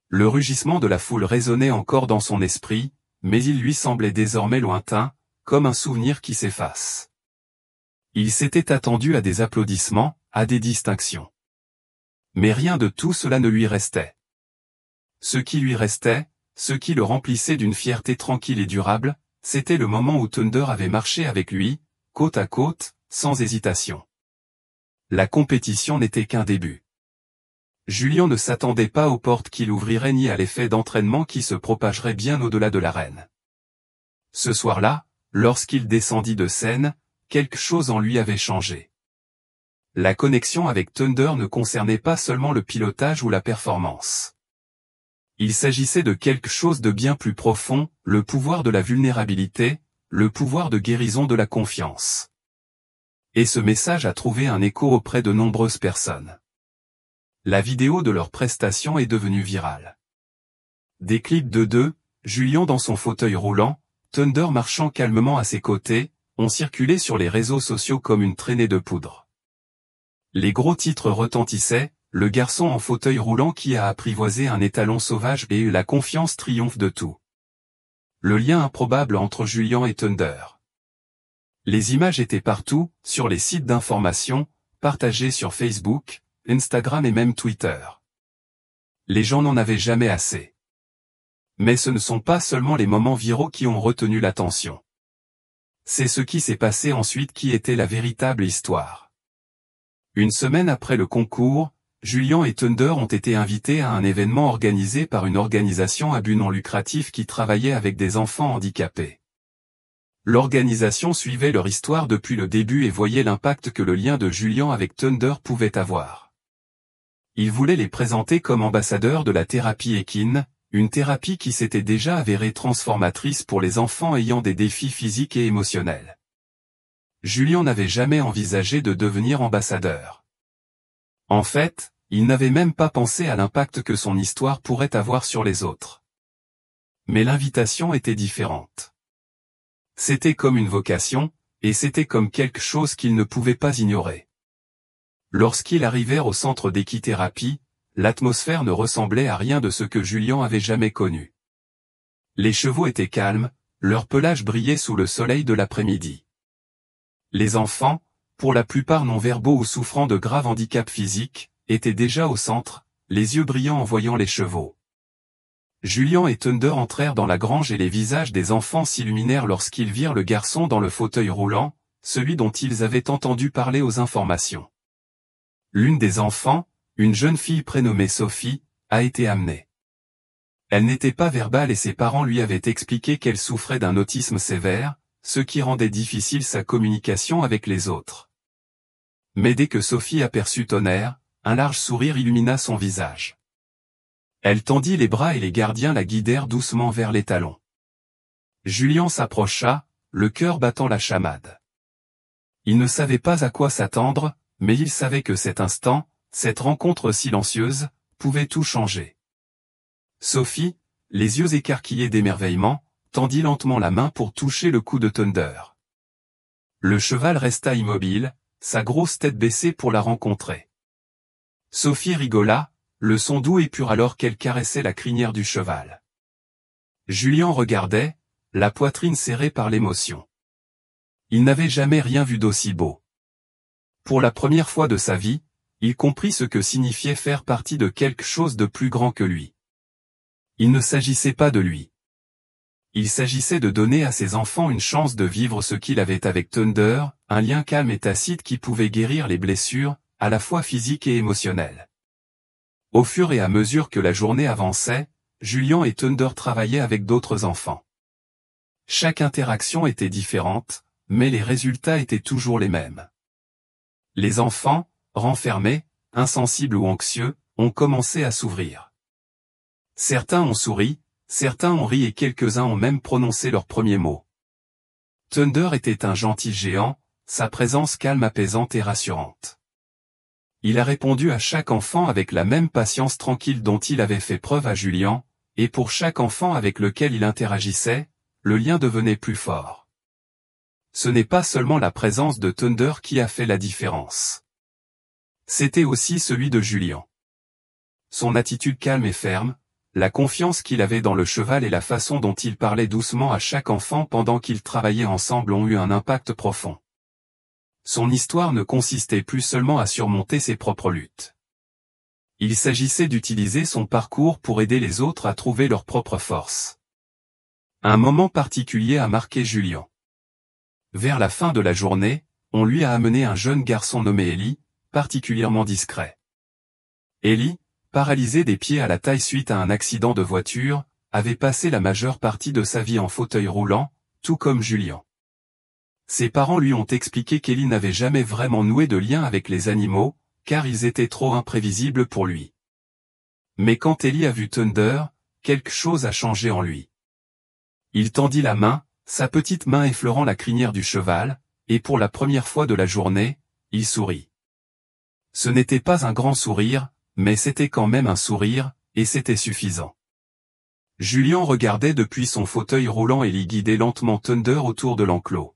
Le rugissement de la foule résonnait encore dans son esprit, mais il lui semblait désormais lointain, comme un souvenir qui s'efface. Il s'était attendu à des applaudissements, à des distinctions. Mais rien de tout cela ne lui restait. Ce qui lui restait, ce qui le remplissait d'une fierté tranquille et durable, c'était le moment où Thunder avait marché avec lui, côte à côte, sans hésitation. La compétition n'était qu'un début. Julian ne s'attendait pas aux portes qu'il ouvrirait ni à l'effet d'entraînement qui se propagerait bien au-delà de l'arène. Ce soir-là, lorsqu'il descendit de scène, quelque chose en lui avait changé. La connexion avec Thunder ne concernait pas seulement le pilotage ou la performance. Il s'agissait de quelque chose de bien plus profond, le pouvoir de la vulnérabilité, le pouvoir de guérison de la confiance. Et ce message a trouvé un écho auprès de nombreuses personnes. La vidéo de leur prestation est devenue virale. Des clips de 2, Julian dans son fauteuil roulant, Thunder marchant calmement à ses côtés, ont circulé sur les réseaux sociaux comme une traînée de poudre. Les gros titres retentissaient, le garçon en fauteuil roulant qui a apprivoisé un étalon sauvage et la confiance triomphe de tout. Le lien improbable entre Julian et Thunder. Les images étaient partout, sur les sites d'information, partagées sur Facebook, Instagram et même Twitter. Les gens n'en avaient jamais assez. Mais ce ne sont pas seulement les moments viraux qui ont retenu l'attention. C'est ce qui s'est passé ensuite qui était la véritable histoire. Une semaine après le concours, Julian et Thunder ont été invités à un événement organisé par une organisation à but non lucratif qui travaillait avec des enfants handicapés. L'organisation suivait leur histoire depuis le début et voyait l'impact que le lien de Julian avec Thunder pouvait avoir. Il voulait les présenter comme ambassadeurs de la thérapie équine, une thérapie qui s'était déjà avérée transformatrice pour les enfants ayant des défis physiques et émotionnels. Julian n'avait jamais envisagé de devenir ambassadeur. En fait, il n'avait même pas pensé à l'impact que son histoire pourrait avoir sur les autres. Mais l'invitation était différente. C'était comme une vocation, et c'était comme quelque chose qu'il ne pouvait pas ignorer. Lorsqu'ils arrivèrent au centre d'équithérapie, l'atmosphère ne ressemblait à rien de ce que Julian avait jamais connu. Les chevaux étaient calmes, leur pelage brillait sous le soleil de l'après-midi. Les enfants, pour la plupart non-verbaux ou souffrant de graves handicaps physiques, étaient déjà au centre, les yeux brillants en voyant les chevaux. Julian et Thunder entrèrent dans la grange et les visages des enfants s'illuminèrent lorsqu'ils virent le garçon dans le fauteuil roulant, celui dont ils avaient entendu parler aux informations. L'une des enfants, une jeune fille prénommée Sophie, a été amenée. Elle n'était pas verbale et ses parents lui avaient expliqué qu'elle souffrait d'un autisme sévère, ce qui rendait difficile sa communication avec les autres. Mais dès que Sophie aperçut Thunder, un large sourire illumina son visage. Elle tendit les bras et les gardiens la guidèrent doucement vers l'étalon. Julian s'approcha, le cœur battant la chamade. Il ne savait pas à quoi s'attendre, mais il savait que cet instant, cette rencontre silencieuse, pouvait tout changer. Sophie, les yeux écarquillés d'émerveillement, tendit lentement la main pour toucher le cou de Thunder. Le cheval resta immobile, sa grosse tête baissée pour la rencontrer. Sophie rigola, le son doux et pur alors qu'elle caressait la crinière du cheval. Julian regardait, la poitrine serrée par l'émotion. Il n'avait jamais rien vu d'aussi beau. Pour la première fois de sa vie, Il comprit ce que signifiait faire partie de quelque chose de plus grand que lui. Il ne s'agissait pas de lui. Il s'agissait de donner à ses enfants une chance de vivre ce qu'il avait avec Thunder, un lien calme et tacite qui pouvait guérir les blessures, à la fois physiques et émotionnelles. Au fur et à mesure que la journée avançait, Julian et Thunder travaillaient avec d'autres enfants. Chaque interaction était différente, mais les résultats étaient toujours les mêmes. Les enfants, renfermés, insensibles ou anxieux, ont commencé à s'ouvrir. Certains ont souri, certains ont ri et quelques-uns ont même prononcé leurs premiers mots. Thunder était un gentil géant, sa présence calme, apaisante et rassurante. Il a répondu à chaque enfant avec la même patience tranquille dont il avait fait preuve à Julian, et pour chaque enfant avec lequel il interagissait, le lien devenait plus fort. Ce n'est pas seulement la présence de Thunder qui a fait la différence. C'était aussi celui de Julian. Son attitude calme et ferme, la confiance qu'il avait dans le cheval et la façon dont il parlait doucement à chaque enfant pendant qu'ils travaillaient ensemble ont eu un impact profond. Son histoire ne consistait plus seulement à surmonter ses propres luttes. Il s'agissait d'utiliser son parcours pour aider les autres à trouver leur propre force. Un moment particulier a marqué Julian. Vers la fin de la journée, on lui a amené un jeune garçon nommé Ellie, particulièrement discret. Ellie, paralysé des pieds à la taille suite à un accident de voiture, avait passé la majeure partie de sa vie en fauteuil roulant, tout comme Julian. Ses parents lui ont expliqué qu'Ellie n'avait jamais vraiment noué de lien avec les animaux, car ils étaient trop imprévisibles pour lui. Mais quand Ellie a vu Thunder, quelque chose a changé en lui. Il tendit la main, sa petite main effleurant la crinière du cheval, et pour la première fois de la journée, il sourit. Ce n'était pas un grand sourire, mais c'était quand même un sourire, et c'était suffisant. Julian regardait depuis son fauteuil roulant Ellie guider lentement Thunder autour de l'enclos.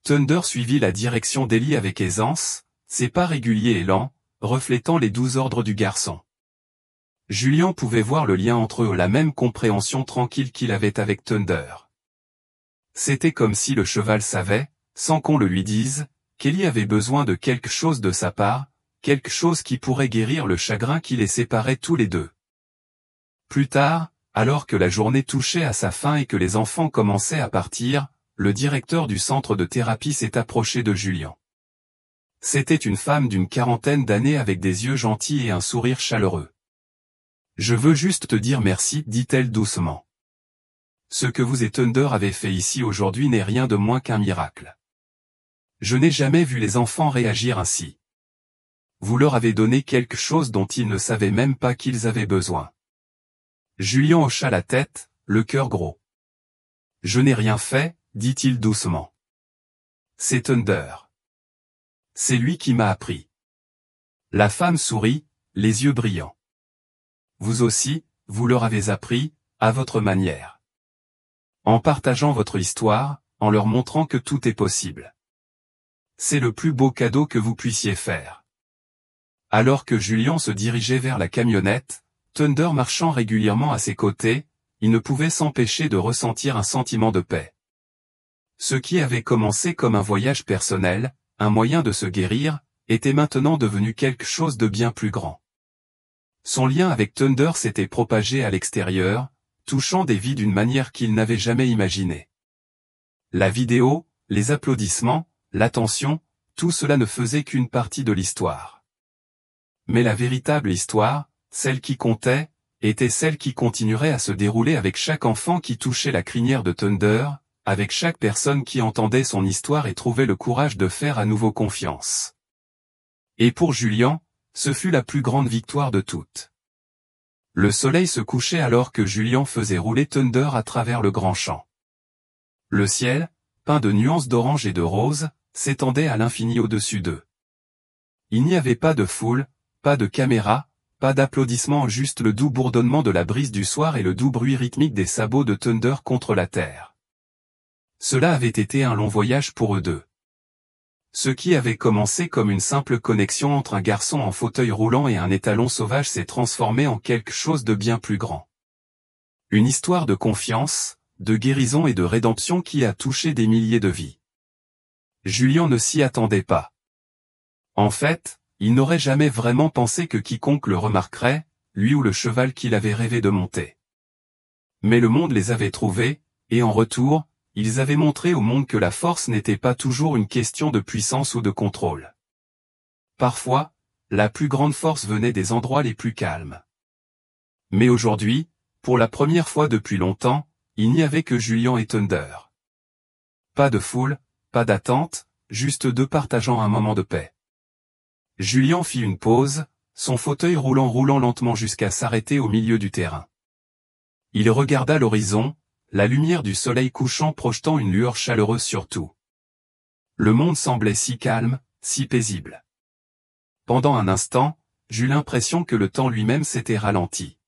Thunder suivit la direction d'Ellie avec aisance, ses pas réguliers et lents, reflétant les doux ordres du garçon. Julian pouvait voir le lien entre eux, la même compréhension tranquille qu'il avait avec Thunder. C'était comme si le cheval savait, sans qu'on le lui dise, qu'Ellie avait besoin de quelque chose de sa part, quelque chose qui pourrait guérir le chagrin qui les séparait tous les deux. Plus tard, alors que la journée touchait à sa fin et que les enfants commençaient à partir, le directeur du centre de thérapie s'est approché de Julian. C'était une femme d'une quarantaine d'années avec des yeux gentils et un sourire chaleureux. « Je veux juste te dire merci, dit-elle doucement. Ce que vous et Thunder avez fait ici aujourd'hui n'est rien de moins qu'un miracle. Je n'ai jamais vu les enfants réagir ainsi. Vous leur avez donné quelque chose dont ils ne savaient même pas qu'ils avaient besoin. » Julian hocha la tête, le cœur gros. « Je n'ai rien fait, dit-il doucement. C'est Thunder. C'est lui qui m'a appris. » La femme sourit, les yeux brillants. « Vous aussi, vous leur avez appris, à votre manière. En partageant votre histoire, en leur montrant que tout est possible. C'est le plus beau cadeau que vous puissiez faire. » Alors que Julian se dirigeait vers la camionnette, Thunder marchant régulièrement à ses côtés, il ne pouvait s'empêcher de ressentir un sentiment de paix. Ce qui avait commencé comme un voyage personnel, un moyen de se guérir, était maintenant devenu quelque chose de bien plus grand. Son lien avec Thunder s'était propagé à l'extérieur, touchant des vies d'une manière qu'il n'avait jamais imaginée. La vidéo, les applaudissements, l'attention, tout cela ne faisait qu'une partie de l'histoire. Mais la véritable histoire, celle qui comptait, était celle qui continuerait à se dérouler avec chaque enfant qui touchait la crinière de Thunder, avec chaque personne qui entendait son histoire et trouvait le courage de faire à nouveau confiance. Et pour Julian, ce fut la plus grande victoire de toutes. Le soleil se couchait alors que Julian faisait rouler Thunder à travers le grand champ. Le ciel, peint de nuances d'orange et de rose, s'étendait à l'infini au-dessus d'eux. Il n'y avait pas de foule, pas de caméra, pas d'applaudissements, juste le doux bourdonnement de la brise du soir et le doux bruit rythmique des sabots de Thunder contre la terre. Cela avait été un long voyage pour eux deux. Ce qui avait commencé comme une simple connexion entre un garçon en fauteuil roulant et un étalon sauvage s'est transformé en quelque chose de bien plus grand. Une histoire de confiance, de guérison et de rédemption qui a touché des milliers de vies. Julian ne s'y attendait pas. En fait, il n'aurait jamais vraiment pensé que quiconque le remarquerait, lui ou le cheval qu'il avait rêvé de monter. Mais le monde les avait trouvés, et en retour, ils avaient montré au monde que la force n'était pas toujours une question de puissance ou de contrôle. Parfois, la plus grande force venait des endroits les plus calmes. Mais aujourd'hui, pour la première fois depuis longtemps, il n'y avait que Julian et Thunder. Pas de foule, pas d'attente, juste deux partageant un moment de paix. Julian fit une pause, son fauteuil roulant lentement jusqu'à s'arrêter au milieu du terrain. Il regarda l'horizon, la lumière du soleil couchant projetant une lueur chaleureuse sur tout. Le monde semblait si calme, si paisible. Pendant un instant, j'eus l'impression que le temps lui-même s'était ralenti.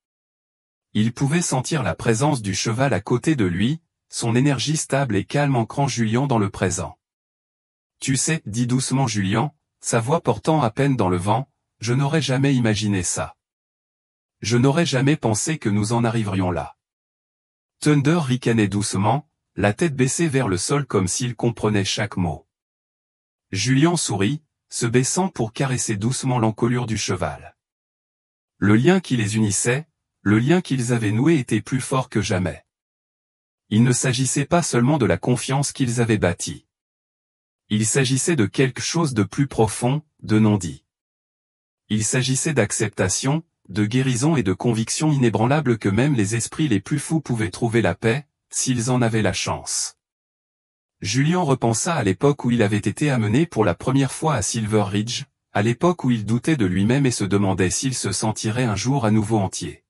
Il pouvait sentir la présence du cheval à côté de lui, son énergie stable et calme ancrant Julian dans le présent. « Tu sais, dit doucement Julian, sa voix portant à peine dans le vent, je n'aurais jamais imaginé ça. Je n'aurais jamais pensé que nous en arriverions là. » Thunder ricanait doucement, la tête baissée vers le sol comme s'il comprenait chaque mot. Julian sourit, se baissant pour caresser doucement l'encolure du cheval. Le lien qui les unissait, le lien qu'ils avaient noué était plus fort que jamais. Il ne s'agissait pas seulement de la confiance qu'ils avaient bâtie. Il s'agissait de quelque chose de plus profond, de non-dit. Il s'agissait d'acceptation, de guérison et de conviction inébranlable que même les esprits les plus fous pouvaient trouver la paix, s'ils en avaient la chance. Julian repensa à l'époque où il avait été amené pour la première fois à Silver Ridge, à l'époque où il doutait de lui-même et se demandait s'il se sentirait un jour à nouveau entier.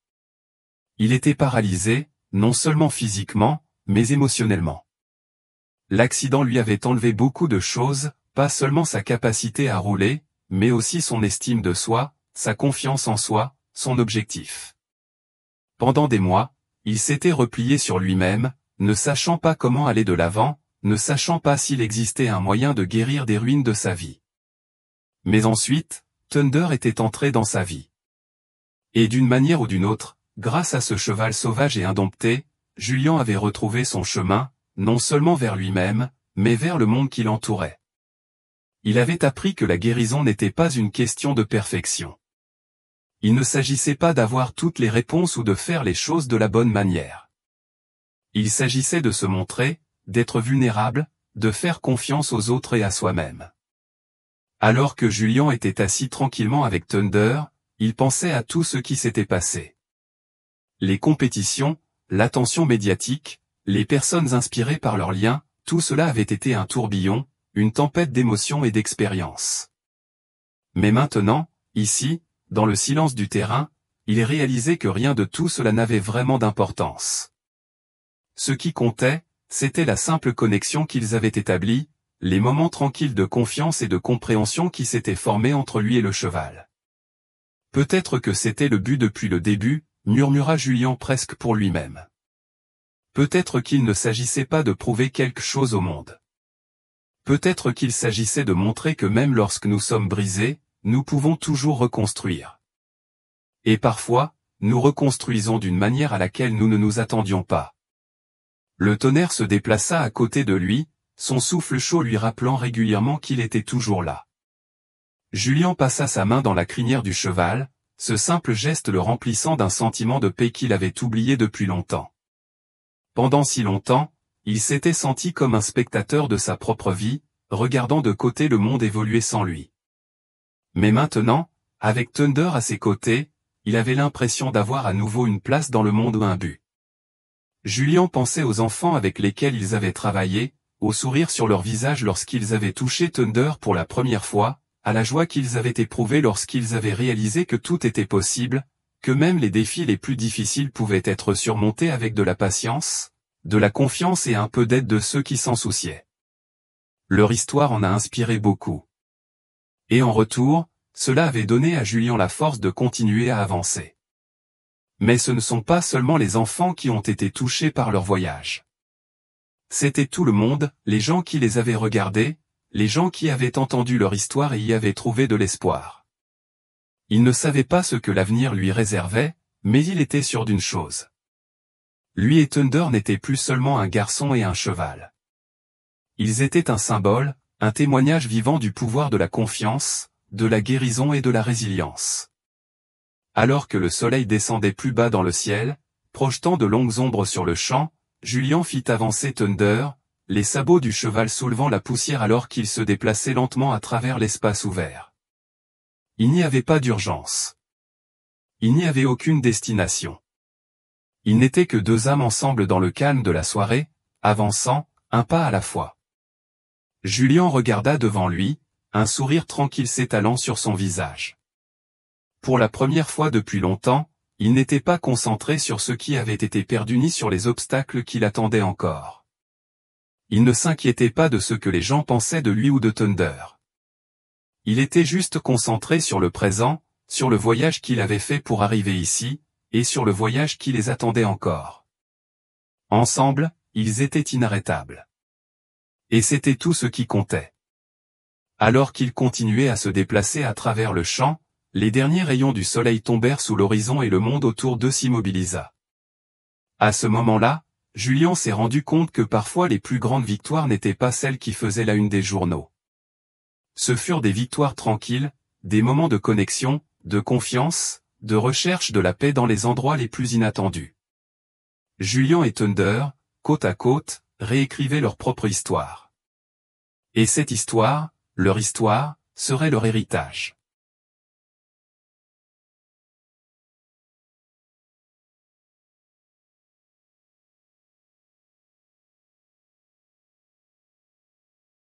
Il était paralysé, non seulement physiquement, mais émotionnellement. L'accident lui avait enlevé beaucoup de choses, pas seulement sa capacité à rouler, mais aussi son estime de soi, sa confiance en soi, son objectif. Pendant des mois, il s'était replié sur lui-même, ne sachant pas comment aller de l'avant, ne sachant pas s'il existait un moyen de guérir des ruines de sa vie. Mais ensuite, Thunder était entré dans sa vie. Et d'une manière ou d'une autre, grâce à ce cheval sauvage et indompté, Julian avait retrouvé son chemin, non seulement vers lui-même, mais vers le monde qui l'entourait. Il avait appris que la guérison n'était pas une question de perfection. Il ne s'agissait pas d'avoir toutes les réponses ou de faire les choses de la bonne manière. Il s'agissait de se montrer, d'être vulnérable, de faire confiance aux autres et à soi-même. Alors que Julian était assis tranquillement avec Thunder, il pensait à tout ce qui s'était passé. Les compétitions, l'attention médiatique, les personnes inspirées par leurs liens, tout cela avait été un tourbillon, une tempête d'émotions et d'expériences. Mais maintenant, ici, dans le silence du terrain, il réalisait que rien de tout cela n'avait vraiment d'importance. Ce qui comptait, c'était la simple connexion qu'ils avaient établie, les moments tranquilles de confiance et de compréhension qui s'étaient formés entre lui et le cheval. Peut-être que c'était le but depuis le début, murmura Julian presque pour lui-même. Peut-être qu'il ne s'agissait pas de prouver quelque chose au monde. Peut-être qu'il s'agissait de montrer que même lorsque nous sommes brisés, nous pouvons toujours reconstruire. Et parfois, nous reconstruisons d'une manière à laquelle nous ne nous attendions pas. Le tonnerre se déplaça à côté de lui, son souffle chaud lui rappelant régulièrement qu'il était toujours là. Julian passa sa main dans la crinière du cheval, ce simple geste le remplissant d'un sentiment de paix qu'il avait oublié depuis longtemps. Pendant si longtemps, il s'était senti comme un spectateur de sa propre vie, regardant de côté le monde évoluer sans lui. Mais maintenant, avec Thunder à ses côtés, il avait l'impression d'avoir à nouveau une place dans le monde ou un but. Julian pensait aux enfants avec lesquels ils avaient travaillé, au sourire sur leur visage lorsqu'ils avaient touché Thunder pour la première fois, à la joie qu'ils avaient éprouvée lorsqu'ils avaient réalisé que tout était possible, que même les défis les plus difficiles pouvaient être surmontés avec de la patience, de la confiance et un peu d'aide de ceux qui s'en souciaient. Leur histoire en a inspiré beaucoup. Et en retour, cela avait donné à Julian la force de continuer à avancer. Mais ce ne sont pas seulement les enfants qui ont été touchés par leur voyage. C'était tout le monde, les gens qui les avaient regardés, les gens qui avaient entendu leur histoire et y avaient trouvé de l'espoir. Il ne savait pas ce que l'avenir lui réservait, mais il était sûr d'une chose. Lui et Thunder n'étaient plus seulement un garçon et un cheval. Ils étaient un symbole, un témoignage vivant du pouvoir de la confiance, de la guérison et de la résilience. Alors que le soleil descendait plus bas dans le ciel, projetant de longues ombres sur le champ, Julien fit avancer Thunder, les sabots du cheval soulevant la poussière alors qu'il se déplaçait lentement à travers l'espace ouvert. Il n'y avait pas d'urgence. Il n'y avait aucune destination. Ils n'étaient que deux âmes ensemble dans le calme de la soirée, avançant, un pas à la fois. Julien regarda devant lui, un sourire tranquille s'étalant sur son visage. Pour la première fois depuis longtemps, il n'était pas concentré sur ce qui avait été perdu ni sur les obstacles qui l'attendaient encore. Il ne s'inquiétait pas de ce que les gens pensaient de lui ou de Thunder. Il était juste concentré sur le présent, sur le voyage qu'il avait fait pour arriver ici, et sur le voyage qui les attendait encore. Ensemble, ils étaient inarrêtables. Et c'était tout ce qui comptait. Alors qu'ils continuaient à se déplacer à travers le champ, les derniers rayons du soleil tombèrent sous l'horizon et le monde autour d'eux s'immobilisa. À ce moment-là, Julien s'est rendu compte que parfois les plus grandes victoires n'étaient pas celles qui faisaient la une des journaux. Ce furent des victoires tranquilles, des moments de connexion, de confiance, de recherche de la paix dans les endroits les plus inattendus. Julien et Thunder, côte à côte, réécrivaient leur propre histoire. Et cette histoire, leur histoire, serait leur héritage.